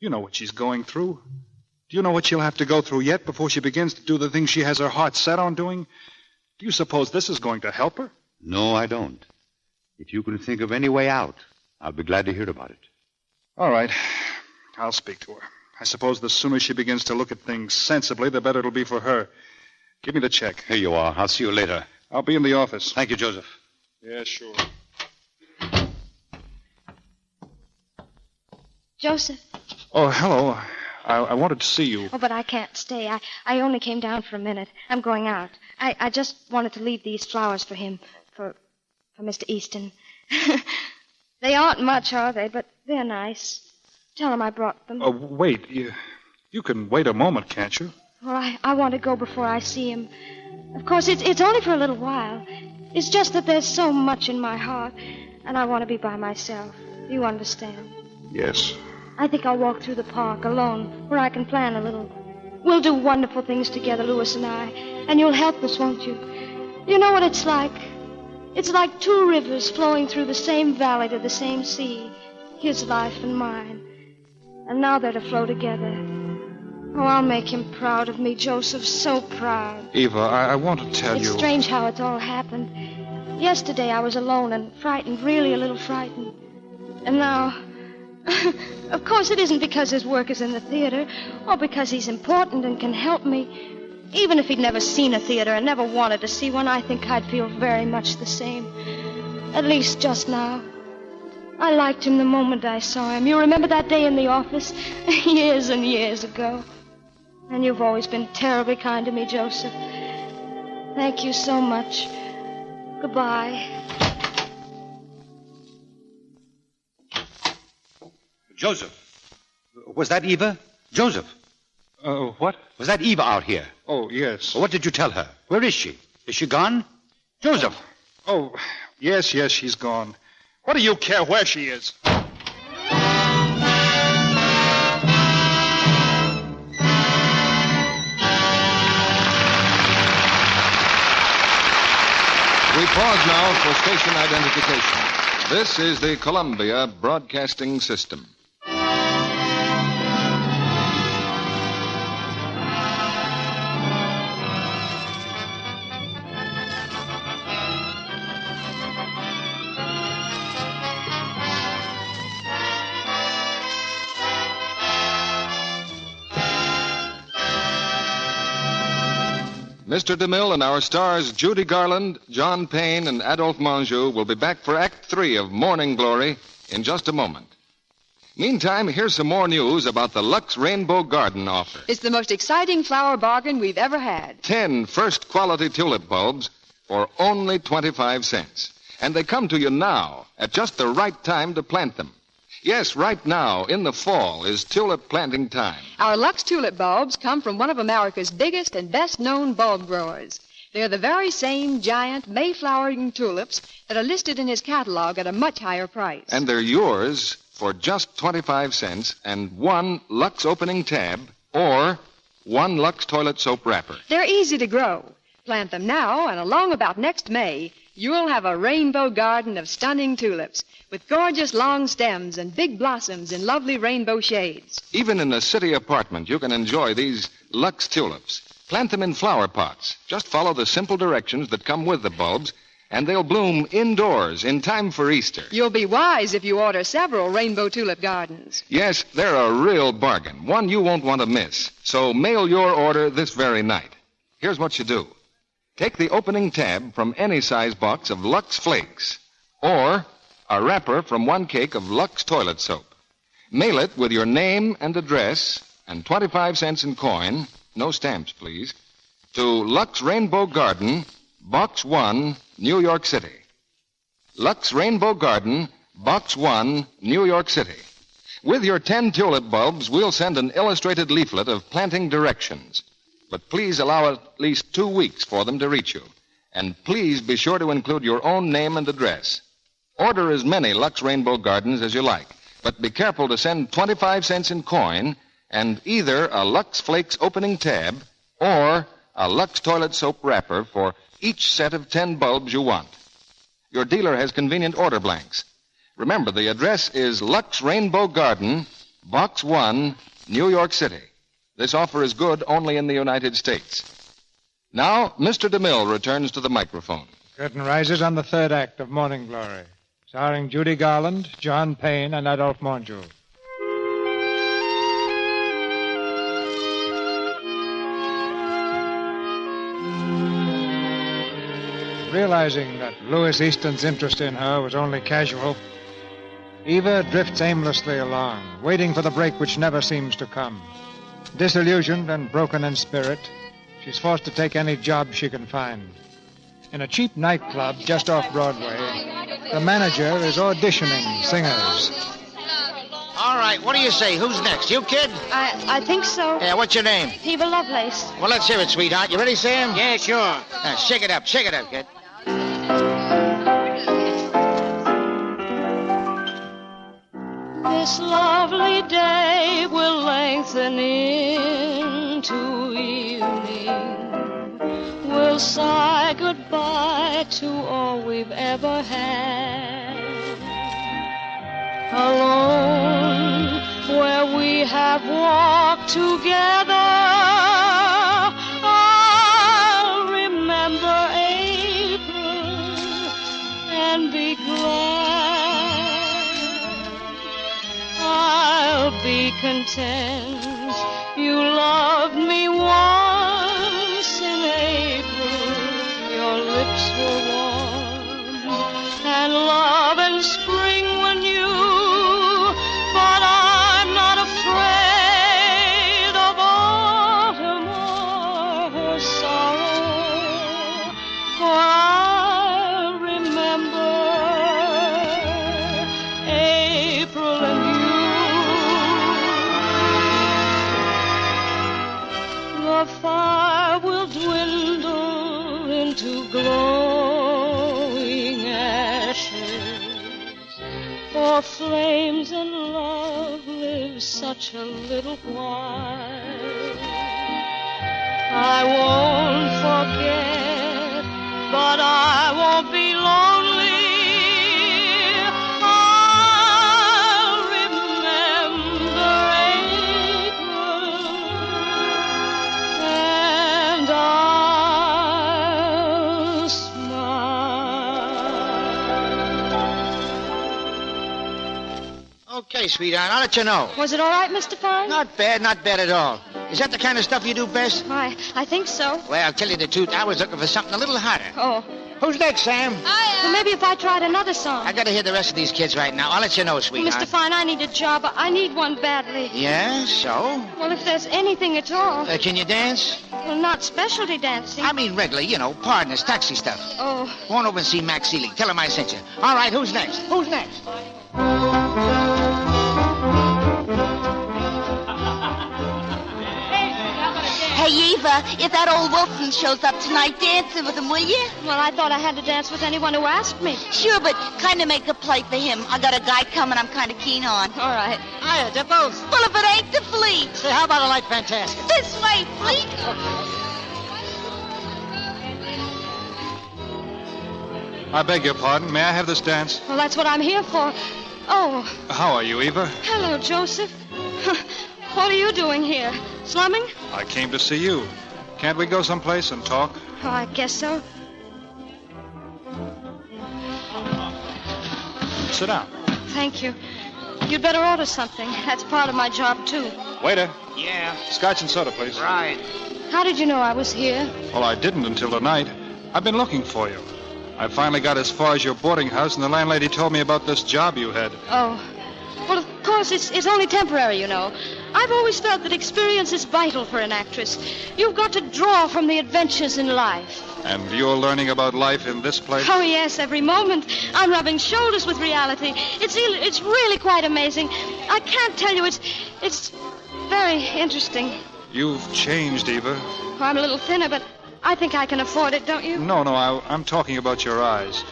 You know what she's going through. Do you know what she'll have to go through yet before she begins to do the things she has her heart set on doing? Do you suppose this is going to help her? No, I don't. If you can think of any way out, I'll be glad to hear about it. All right. I'll speak to her. I suppose the sooner she begins to look at things sensibly, the better it'll be for her. Give me the check. Here you are. I'll see you later. I'll be in the office. Thank you, Joseph. Yeah, sure. Joseph. Oh, hello. I wanted to see you. Oh, but I can't stay. I only came down for a minute. I'm going out. I just wanted to leave these flowers for him, for Mr. Easton. They aren't much, are they? But they're nice. Tell him I brought them. Oh, wait. You can wait a moment, can't you? Well, I want to go before I see him. Of course, it's only for a little while. It's just that there's so much in my heart, and I want to be by myself. You understand? Yes. I think I'll walk through the park alone, where I can plan a little. We'll do wonderful things together, Louis and I, and you'll help us, won't you? You know what it's like? It's like two rivers flowing through the same valley to the same sea, his life and mine. And now they're to flow together. Oh, I'll make him proud of me, Joseph, so proud. Eva, I want to tell It's you... strange how it's all happened. Yesterday I was alone and frightened, really a little frightened. And now... Of course, it isn't because his work is in the theater, or because he's important and can help me. Even if he'd never seen a theater and never wanted to see one, I think I'd feel very much the same. At least just now. I liked him the moment I saw him. You remember that day in the office? Years and years ago. And you've always been terribly kind to me, Joseph. Thank you so much. Goodbye. Joseph. Was that Eva? Joseph. What? Was that Eva out here? Oh, yes. What did you tell her? Where is she? Is she gone? Joseph. Oh, yes, she's gone. What do you care where she is? We pause now for station identification. This is the Columbia Broadcasting System. Mr. DeMille and our stars Judy Garland, John Payne, and Adolphe Menjou will be back for Act 3 of Morning Glory in just a moment. Meantime, here's some more news about the Lux Rainbow Garden offer. It's the most exciting flower bargain we've ever had. 10 first-quality tulip bulbs for only 25 cents. And they come to you now at just the right time to plant them. Yes, right now, in the fall, is tulip planting time. Our Lux tulip bulbs come from one of America's biggest and best-known bulb growers. They're the very same giant Mayflowering tulips that are listed in his catalog at a much higher price. And they're yours for just 25 cents and one Lux opening tab or one Lux toilet soap wrapper. They're easy to grow. Plant them now, and along about next May, you'll have a rainbow garden of stunning tulips with gorgeous long stems and big blossoms in lovely rainbow shades. Even in a city apartment, you can enjoy these Lux tulips. Plant them in flower pots. Just follow the simple directions that come with the bulbs, and they'll bloom indoors in time for Easter. You'll be wise if you order several rainbow tulip gardens. Yes, they're a real bargain, one you won't want to miss. So mail your order this very night. Here's what you do. Take the opening tab from any size box of Lux Flakes, or a wrapper from one cake of Lux toilet soap. Mail it with your name and address and 25 cents in coin, no stamps, please, to Lux Rainbow Garden, Box 1, New York City. Lux Rainbow Garden, Box 1, New York City. With your 10 tulip bulbs, we'll send an illustrated leaflet of planting directions. But please allow at least 2 weeks for them to reach you. And please be sure to include your own name and address. Order as many Lux Rainbow Gardens as you like, but be careful to send 25 cents in coin and either a Lux Flakes opening tab or a Lux toilet soap wrapper for each set of 10 bulbs you want. Your dealer has convenient order blanks. Remember, the address is Lux Rainbow Garden, Box 1, New York City. This offer is good only in the United States. Now, Mr. DeMille returns to the microphone. Curtain rises on the third act of Morning Glory, starring Judy Garland, John Payne, and Adolphe Menjou. Realizing that Louis Easton's interest in her was only casual, Eva drifts aimlessly along, waiting for the break which never seems to come. Disillusioned and broken in spirit, she's forced to take any job she can find. In a cheap nightclub just off Broadway, the manager is auditioning singers. All right, what do you say? Who's next? You, kid? I think so. Yeah, what's your name? Eva Lovelace. Well, let's hear it, sweetheart. You ready, Sam? Yeah, sure. Shake it up, kid. This lovely day will lengthen into evening. We'll sigh goodbye to all we've ever had. Alone, where we have walked together. I'll remember April and be glad. I'll be content. You loved me once in April. Your lips were warm and love and spring were new. But I'm not afraid of autumn or her sorrow, for I remember April and you. The fire will dwindle into glowing ashes, for flames and love live such a little while. I won't forget, but I won't be lonely. I'll remember April, and I'll smile. Okay, sweetheart, I'll let you know. Was it all right, Mr. Fine? Not bad at all. Is that the kind of stuff you do best? I think so. Well, I'll tell you the truth. I was looking for something a little harder. Oh. Who's next, Sam? Well, maybe if I tried another song. I gotta hear the rest of these kids right now. I'll let you know, Well, sweetheart. Mr. Fine, I need a job. I need one badly. Yeah, so? Well, if there's anything at all. Can you dance? Well, not specialty dancing. I mean regular, partners, taxi stuff. Oh. Go on over and see Max Seelig. Tell him I sent you. All right, who's next? Who's next? Hey, Eva, if that old Wilson shows up tonight, dancing with him, will you? Well, I thought I had to dance with anyone who asked me. Sure, but kind of make a play for him. I got a guy coming I'm kind of keen on. All right. Hiya, Dipples. Well, if it ain't the Flea. Say, how about a light fantastic? This way, Flea. I beg your pardon. May I have this dance? Well, that's what I'm here for. Oh. How are you, Eva? Hello, Joseph. What are you doing here? Slumming? I came to see you. Can't we go someplace and talk? Oh, I guess so. Sit down. Thank you. You'd better order something. That's part of my job, too. Waiter. Yeah. Scotch and soda, please. Right. How did you know I was here? Well, I didn't until tonight. I've been looking for you. I finally got as far as your boarding house, and the landlady told me about this job you had. Oh. Well, of course, it's only temporary, you know. I've always felt that experience is vital for an actress. You've got to draw from the adventures in life. And you're learning about life in this place? Oh, yes, every moment. I'm rubbing shoulders with reality. It's really quite amazing. I can't tell you, it's very interesting. You've changed, Eva. Oh, I'm a little thinner, but I think I can afford it, don't you? No, I'm talking about your eyes.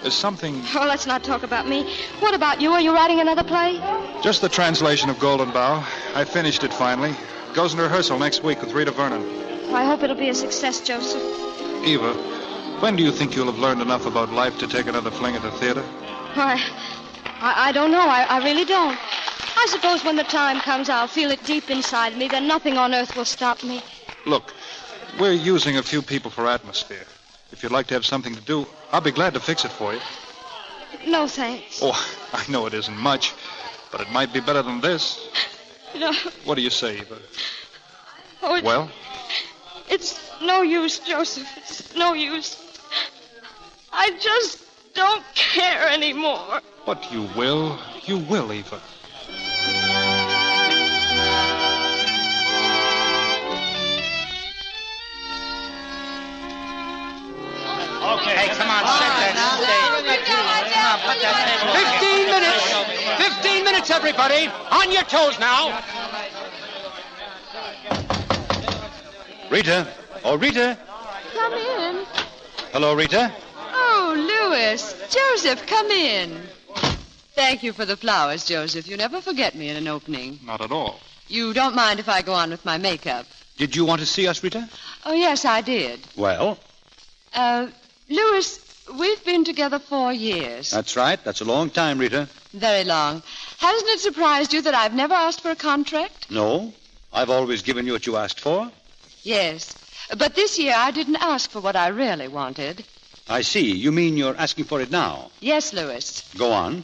There's something... Oh, let's not talk about me. What about you? Are you writing another play? Just the translation of Golden Bough. I finished it finally. Goes into rehearsal next week with Rita Vernon. Well, I hope it'll be a success, Joseph. Eva, when do you think you'll have learned enough about life to take another fling at the theater? I don't know. I really don't. I suppose when the time comes, I'll feel it deep inside me. Then nothing on earth will stop me. Look, we're using a few people for atmosphere. If you'd like to have something to do, I'll be glad to fix it for you. No, thanks. Oh, I know it isn't much, but it might be better than this. No. What do you say, Eva? Oh, Well? It's no use, Joseph. It's no use. I just don't care anymore. But you will. You will, Eva. Okay. Hey, come on, set that stage. Come on, put that table 15 minutes, everybody. On your toes now. Rita. Oh, Rita. Come in. Hello, Rita. Oh, Louis. Joseph, come in. Thank you for the flowers, Joseph. You never forget me in an opening. Not at all. You don't mind if I go on with my makeup? Did you want to see us, Rita? Oh, yes, I did. Well? Louis, we've been together 4 years. That's right. That's a long time, Rita. Very long. Hasn't it surprised you that I've never asked for a contract? No. I've always given you what you asked for. Yes. But this year I didn't ask for what I really wanted. I see. You mean you're asking for it now? Yes, Louis. Go on.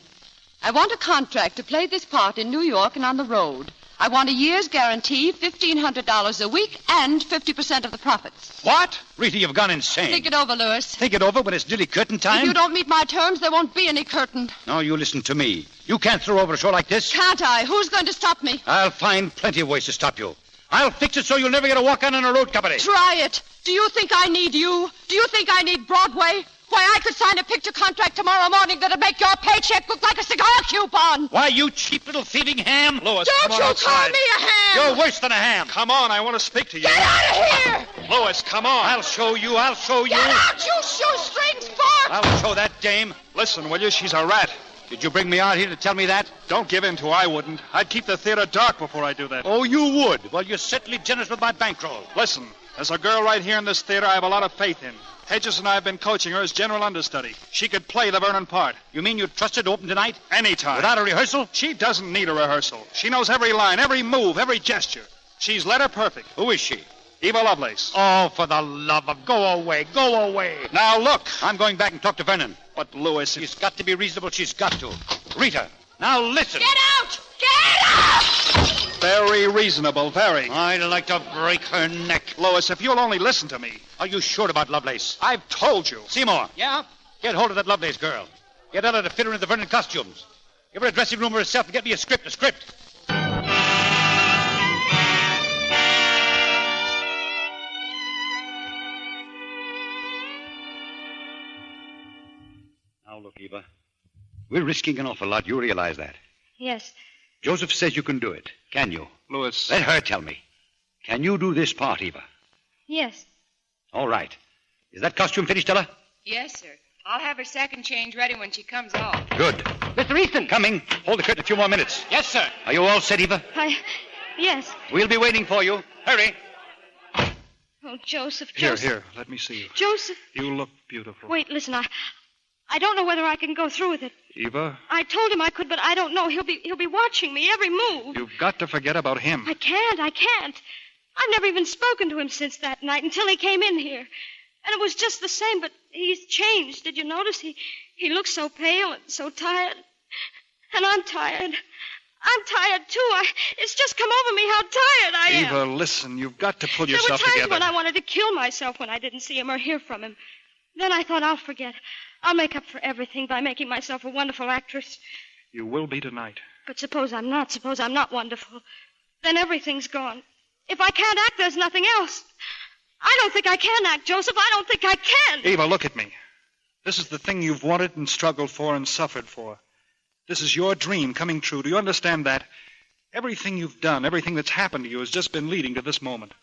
I want a contract to play this part in New York and on the road. I want a year's guarantee, $1,500 a week, and 50% of the profits. What? Rita, you've gone insane. Think it over, Louis. Think it over when it's nearly curtain time? If you don't meet my terms, there won't be any curtain. No, you listen to me. You can't throw over a show like this. Can't I? Who's going to stop me? I'll find plenty of ways to stop you. I'll fix it so you'll never get a walk-on in a road company. Try it. Do you think I need you? Do you think I need Broadway? Why, I could sign a picture contract tomorrow morning that'll make your paycheck look like a cigar coupon. Why, you cheap little thieving ham. Louis, Don't come on you outside. call me a ham. You're worse than a ham. Come on, I want to speak to you. Get out of here. Louis, come on. I'll show you. I'll show you. Get out, you shoestring sport. I'll show that dame. Listen, will you? She's a rat. Did you bring me out here to tell me that? Don't give in to I wouldn't. I'd keep the theater dark before I do that. Oh, you would? Well, you're certainly generous with my bankroll. Listen, there's a girl right here in this theater I have a lot of faith in. Hedges and I have been coaching her as general understudy. She could play the Vernon part. You mean you trust her to open tonight? Anytime. Without a rehearsal? She doesn't need a rehearsal. She knows every line, every move, every gesture. She's letter perfect. Who is she? Eva Lovelace. Oh, for the love of... Go away. Go away. Now, look. I'm going back and talk to Vernon. But, Louis... She's got to be reasonable. She's got to. Rita, now listen. Get out. Get out. Very reasonable, very. I'd like to break her neck. Louis, if you'll only listen to me. Are you sure about Lovelace? I've told you. Seymour. Yeah? Get hold of that Lovelace girl. Get Ella to fit her into the Vernon costumes. Give her a dressing room herself and get me a script. Now, look, Eva. We're risking an awful lot. You realize that. Yes. Joseph says you can do it. Can you? Louis. Let her tell me. Can you do this part, Eva? Yes. All right. Is that costume finished, Ella? Yes, sir. I'll have her second change ready when she comes off. Good. Mr. Easton. Coming. Hold the curtain a few more minutes. Yes, sir. Are you all set, Eva? Yes. We'll be waiting for you. Hurry. Oh, Joseph. Here. Let me see you. Joseph. You look beautiful. Wait, listen. I don't know whether I can go through with it. Eva? I told him I could, but I don't know. He'll be watching me every move. You've got to forget about him. I can't. I've never even spoken to him since that night until he came in here. And it was just the same, but he's changed. Did you notice? He looks so pale and so tired. And I'm tired. I'm tired, too. It's just come over me how tired I am. Eva, listen. You've got to pull There yourself were times together. when I wanted to kill myself when I didn't see him or hear from him. Then I thought, I'll forget. I'll make up for everything by making myself a wonderful actress. You will be tonight. But suppose I'm not. Suppose I'm not wonderful. Then everything's gone. If I can't act, there's nothing else. I don't think I can act, Joseph. I don't think I can. Eva, look at me. This is the thing you've wanted and struggled for and suffered for. This is your dream coming true. Do you understand that? Everything you've done, everything that's happened to you has just been leading to this moment.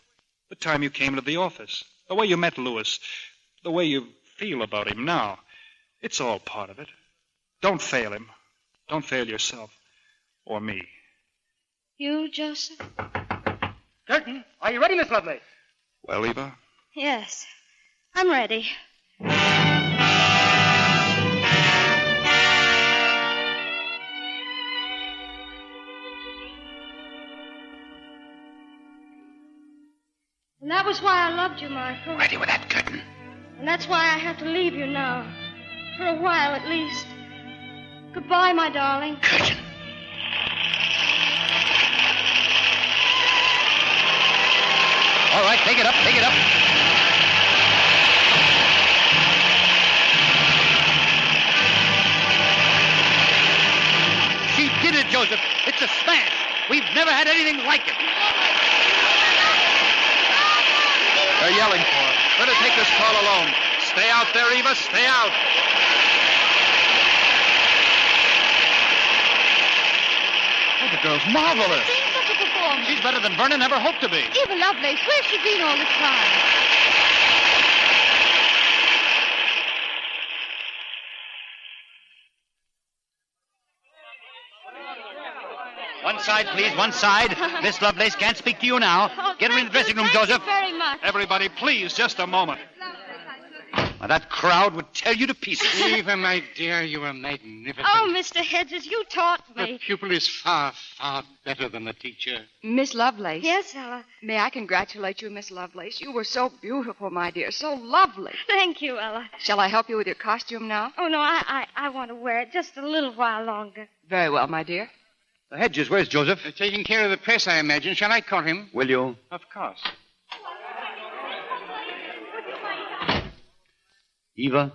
The time you came into the office, the way you met Louis, the way you feel about him now. It's all part of it. Don't fail him. Don't fail yourself. Or me. You, Joseph? Curtain, are you ready, Miss Lovelace? Well, Eva? Yes. I'm ready. And that was why I loved you, Michael. Ready with that curtain. And that's why I have to leave you now. For a while, at least. Goodbye, my darling. Curtain. All right, take it up. She did it, Joseph. It's a smash. We've never had anything like it. They're yelling for her. Better take this call alone. Stay out there, Eva. Stay out. Oh, the girl's marvelous. Such a performance. She's better than Vernon ever hoped to be. Eva Lovelace, where's she been all this time? One side, please. One side. Miss Lovelace can't speak to you now. Get her in the dressing room, Joseph. Thank you very much. Everybody, please, just a moment. My that crowd would tear you to pieces. Eva, my dear, you are magnificent. Oh, Mr. Hedges, you taught The me. pupil is far, far better than the teacher. Miss Lovelace. Yes, Ella. May I congratulate you, Miss Lovelace? You were so beautiful, my dear, so lovely. Thank you, Ella. Shall I help you with your costume now? Oh, no, I want to wear it just a little while longer. Very well, my dear. Hedges, where's Joseph? Taking care of the press, I imagine. Shall I call him? Will you? Of course. Eva,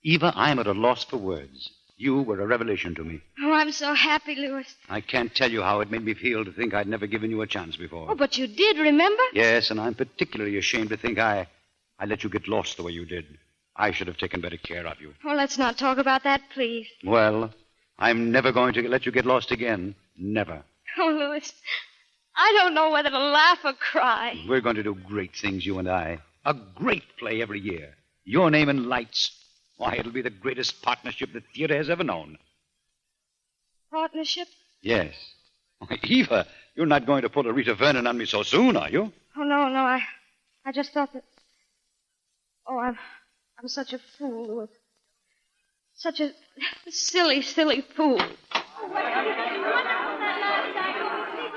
I am at a loss for words. You were a revelation to me. Oh, I'm so happy, Louis. I can't tell you how it made me feel to think I'd never given you a chance before. Oh, but you did, remember? Yes, and I'm particularly ashamed to think I let you get lost the way you did. I should have taken better care of you. Oh, let's not talk about that, please. Well, I'm never going to let you get lost again. Never. Oh, Louis, I don't know whether to laugh or cry. We're going to do great things, you and I. A great play every year. Your name in lights. Why, it'll be the greatest partnership the theater has ever known. Partnership? Yes. Why, Eva, you're not going to pull a Rita Vernon on me so soon, are you? Oh, no, I just thought that... Oh, I'm such a fool, Louis. Such a silly, silly fool.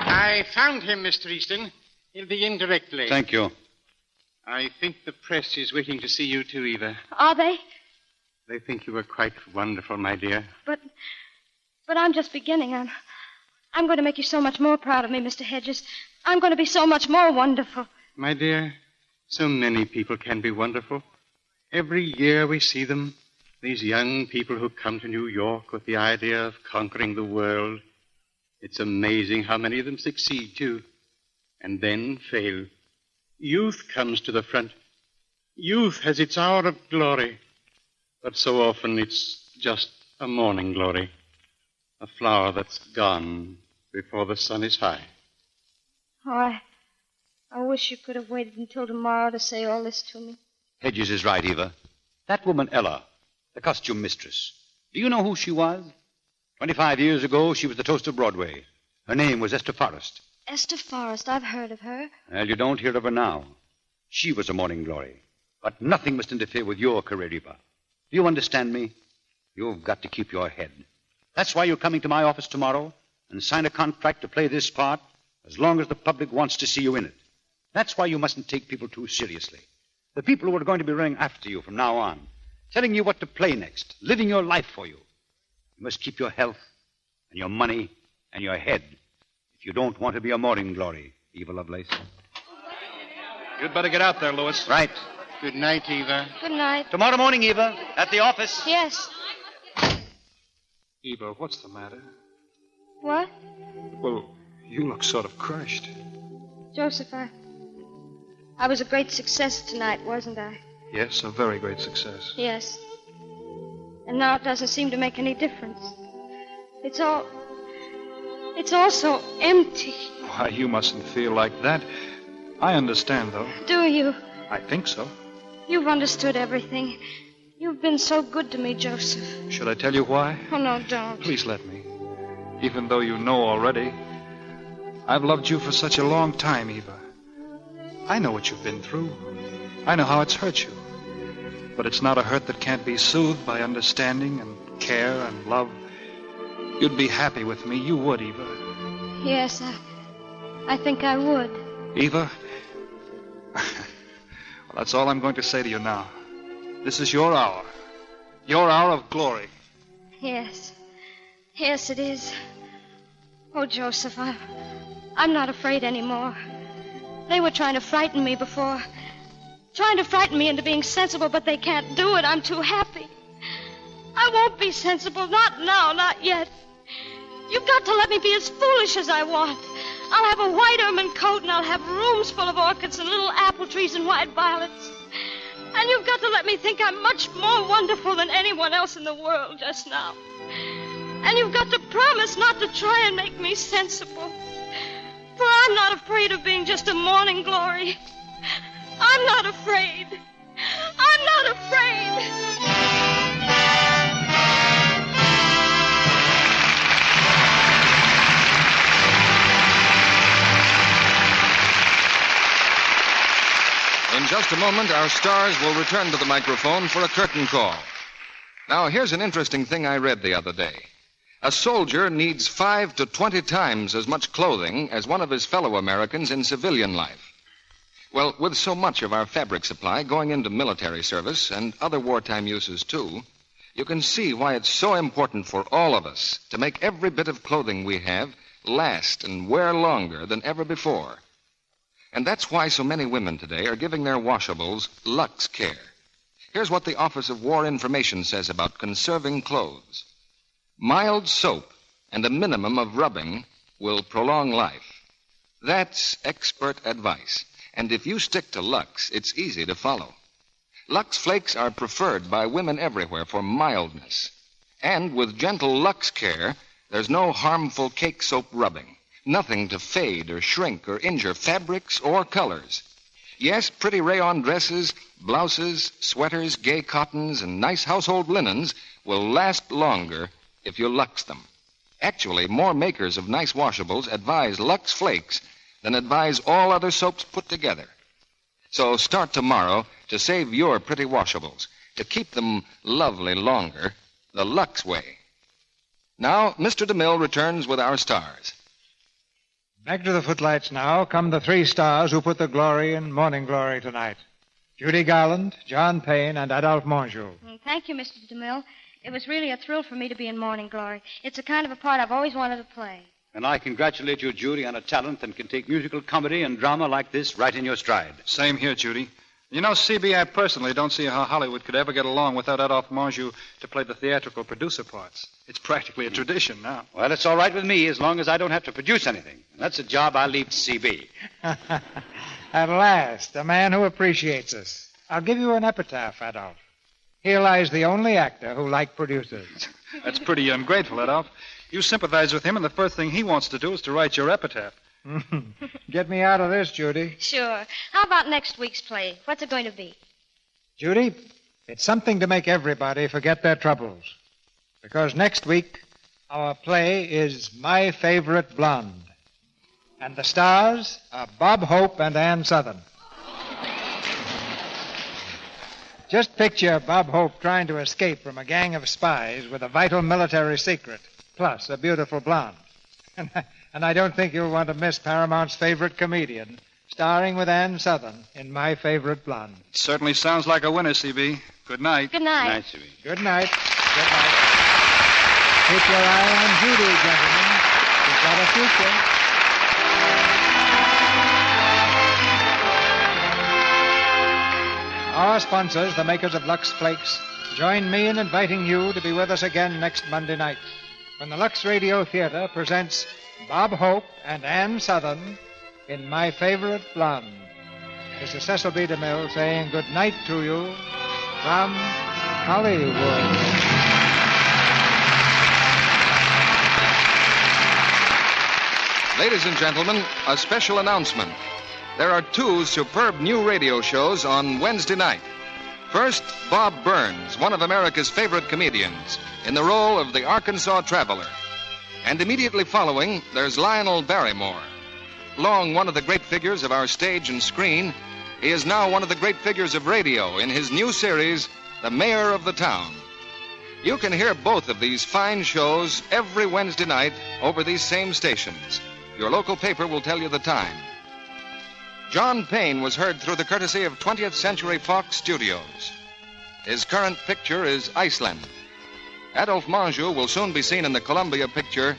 I found him, Mr. Easton. He'll be in directly. Thank you. I think the press is waiting to see you too, Eva. Are they? They think you were quite wonderful, my dear. But I'm just beginning. I'm going to make you so much more proud of me, Mr. Hedges. I'm going to be so much more wonderful. My dear, so many people can be wonderful. Every year we see them, these young people who come to New York with the idea of conquering the world. It's amazing how many of them succeed, too, and then fail. Youth comes to the front. Youth has its hour of glory, but so often it's just a morning glory, a flower that's gone before the sun is high. Oh, I wish you could have waited until tomorrow to say all this to me. Hedges is right, Eva. That woman, Ella, the costume mistress. Do you know who she was? 25 years ago, she was the toast of Broadway. Her name was Esther Forrest. Esther Forrest, I've heard of her. Well, you don't hear of her now. She was a morning glory. But nothing must interfere with your career, Eva. Do you understand me? You've got to keep your head. That's why you're coming to my office tomorrow and sign a contract to play this part as long as the public wants to see you in it. That's why you mustn't take people too seriously. The people who are going to be running after you from now on, telling you what to play next, living your life for you. You must keep your health and your money and your head if you don't want to be a morning glory, Eva Lovelace. You'd better get out there, Louis. Right. Good night, Eva. Good night. Tomorrow morning, Eva, at the office. Yes. Eva, what's the matter? What? Well, you look sort of crushed. Joseph, I was a great success tonight, wasn't I? Yes, a very great success. Yes. And now it doesn't seem to make any difference. It's all so empty. Why, you mustn't feel like that. I understand, though. Do you? I think so. You've understood everything. You've been so good to me, Joseph. Should I tell you why? Oh, no, don't. Please let me. Even though you know already, I've loved you for such a long time, Eva. I know what you've been through. I know how it's hurt you. But it's not a hurt that can't be soothed by understanding and care and love. You'd be happy with me. You would, Eva. Yes, I think I would. Eva? Well, that's all I'm going to say to you now. This is your hour. Your hour of glory. Yes. Yes, it is. Oh, Joseph, I'm not afraid anymore. They were trying to frighten me before. Trying to frighten me into being sensible, but they can't do it. I'm too happy. I won't be sensible. Not now, not yet. You've got to let me be as foolish as I want. I'll have a white ermine coat, and I'll have rooms full of orchids and little apple trees and white violets. And you've got to let me think I'm much more wonderful than anyone else in the world just now. And you've got to promise not to try and make me sensible. For I'm not afraid of being just a morning glory. I'm not afraid. I'm not afraid. In just a moment, our stars will return to the microphone for a curtain call. Now, here's an interesting thing I read the other day. A soldier needs 5 to 20 times as much clothing as one of his fellow Americans in civilian life. Well, with so much of our fabric supply going into military service and other wartime uses, too, you can see why it's so important for all of us to make every bit of clothing we have last and wear longer than ever before. And that's why so many women today are giving their washables Lux Care. Here's what the Office of War Information says about conserving clothes. Mild soap and a minimum of rubbing will prolong life. That's expert advice. And if you stick to Lux, it's easy to follow. Lux Flakes are preferred by women everywhere for mildness. And with gentle Lux Care, there's no harmful cake soap rubbing. Nothing to fade or shrink or injure fabrics or colors. Yes, pretty rayon dresses, blouses, sweaters, gay cottons, and nice household linens will last longer if you Lux them. Actually, more makers of nice washables advise Lux Flakes than advise all other soaps put together. So start tomorrow to save your pretty washables, to keep them lovely longer, the Lux way. Now, Mr. DeMille returns with our stars. Back to the footlights now come the 3 stars who put the glory in Morning Glory tonight. Judy Garland, John Payne, and Adolphe Menjou. Thank you, Mr. DeMille. It was really a thrill for me to be in Morning Glory. It's the kind of a part I've always wanted to play. And I congratulate you, Judy, on a talent that can take musical comedy and drama like this right in your stride. Same here, Judy. You know, CB, I personally don't see how Hollywood could ever get along without Adolphe Menjou to play the theatrical producer parts. It's practically a tradition now. Well, it's all right with me as long as I don't have to produce anything. And that's a job I leave to CB. At last, a man who appreciates us. I'll give you an epitaph, Adolph. Here lies the only actor who liked producers. That's pretty ungrateful, Adolph. You sympathize with him, and the first thing he wants to do is to write your epitaph. Get me out of this, Judy. Sure. How about next week's play? What's it going to be? Judy, it's something to make everybody forget their troubles. Because next week, our play is My Favorite Blonde. And the stars are Bob Hope and Ann Sothern. Just picture Bob Hope trying to escape from a gang of spies with a vital military secret, plus a beautiful blonde. And I don't think you'll want to miss Paramount's favorite comedian, starring with Ann Sothern in My Favorite Blonde. It certainly sounds like a winner, CB. Good night. Good night. Good night, CB. Good night. Good night. Keep your eye on Judy, gentlemen. She's got a future. Our sponsors, the makers of Lux Flakes, join me in inviting you to be with us again next Monday night when the Lux Radio Theater presents Bob Hope and Ann Sothern in My Favorite Blonde. This is Cecil B. DeMille saying good night to you from Hollywood. Ladies and gentlemen, a special announcement. There are 2 superb new radio shows on Wednesday night. First, Bob Burns, one of America's favorite comedians, in the role of the Arkansas Traveler. And immediately following, there's Lionel Barrymore. Long one of the great figures of our stage and screen, he is now one of the great figures of radio in his new series, The Mayor of the Town. You can hear both of these fine shows every Wednesday night over these same stations. Your local paper will tell you the time. John Payne was heard through the courtesy of 20th Century Fox Studios. His current picture is Iceland. Adolphe Menjou will soon be seen in the Columbia picture,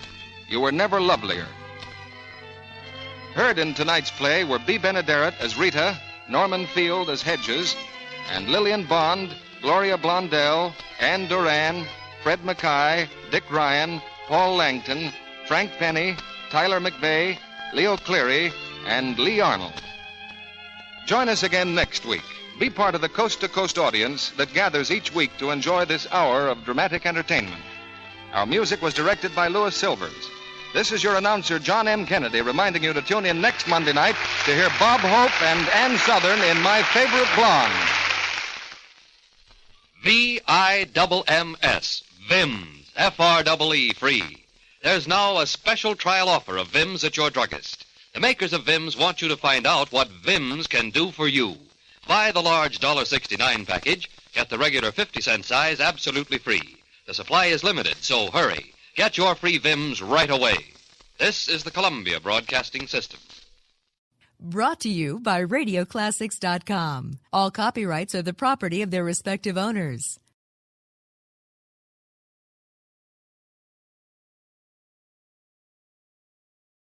You Were Never Lovelier. Heard in tonight's play were Bea Benaderet as Rita, Norman Field as Hedges, and Lillian Bond, Gloria Blondell, Ann Duran, Fred Mackay, Dick Ryan, Paul Langton, Frank Penny, Tyler McVeigh, Leo Cleary, and Lee Arnold. Join us again next week. Be part of the coast-to-coast audience that gathers each week to enjoy this hour of dramatic entertainment. Our music was directed by Louis Silvers. This is your announcer, John M. Kennedy, reminding you to tune in next Monday night to hear Bob Hope and Ann Sothern in My Favorite Blonde. VIMMS, VIMS, FREE, free. There's now a special trial offer of VIMS at your druggist. The makers of VIMS want you to find out what VIMS can do for you. Buy the large $1.69 package. Get the regular 50-cent size absolutely free. The supply is limited, so hurry. Get your free Vims right away. This is the Columbia Broadcasting System. Brought to you by RadioClassics.com. All copyrights are the property of their respective owners.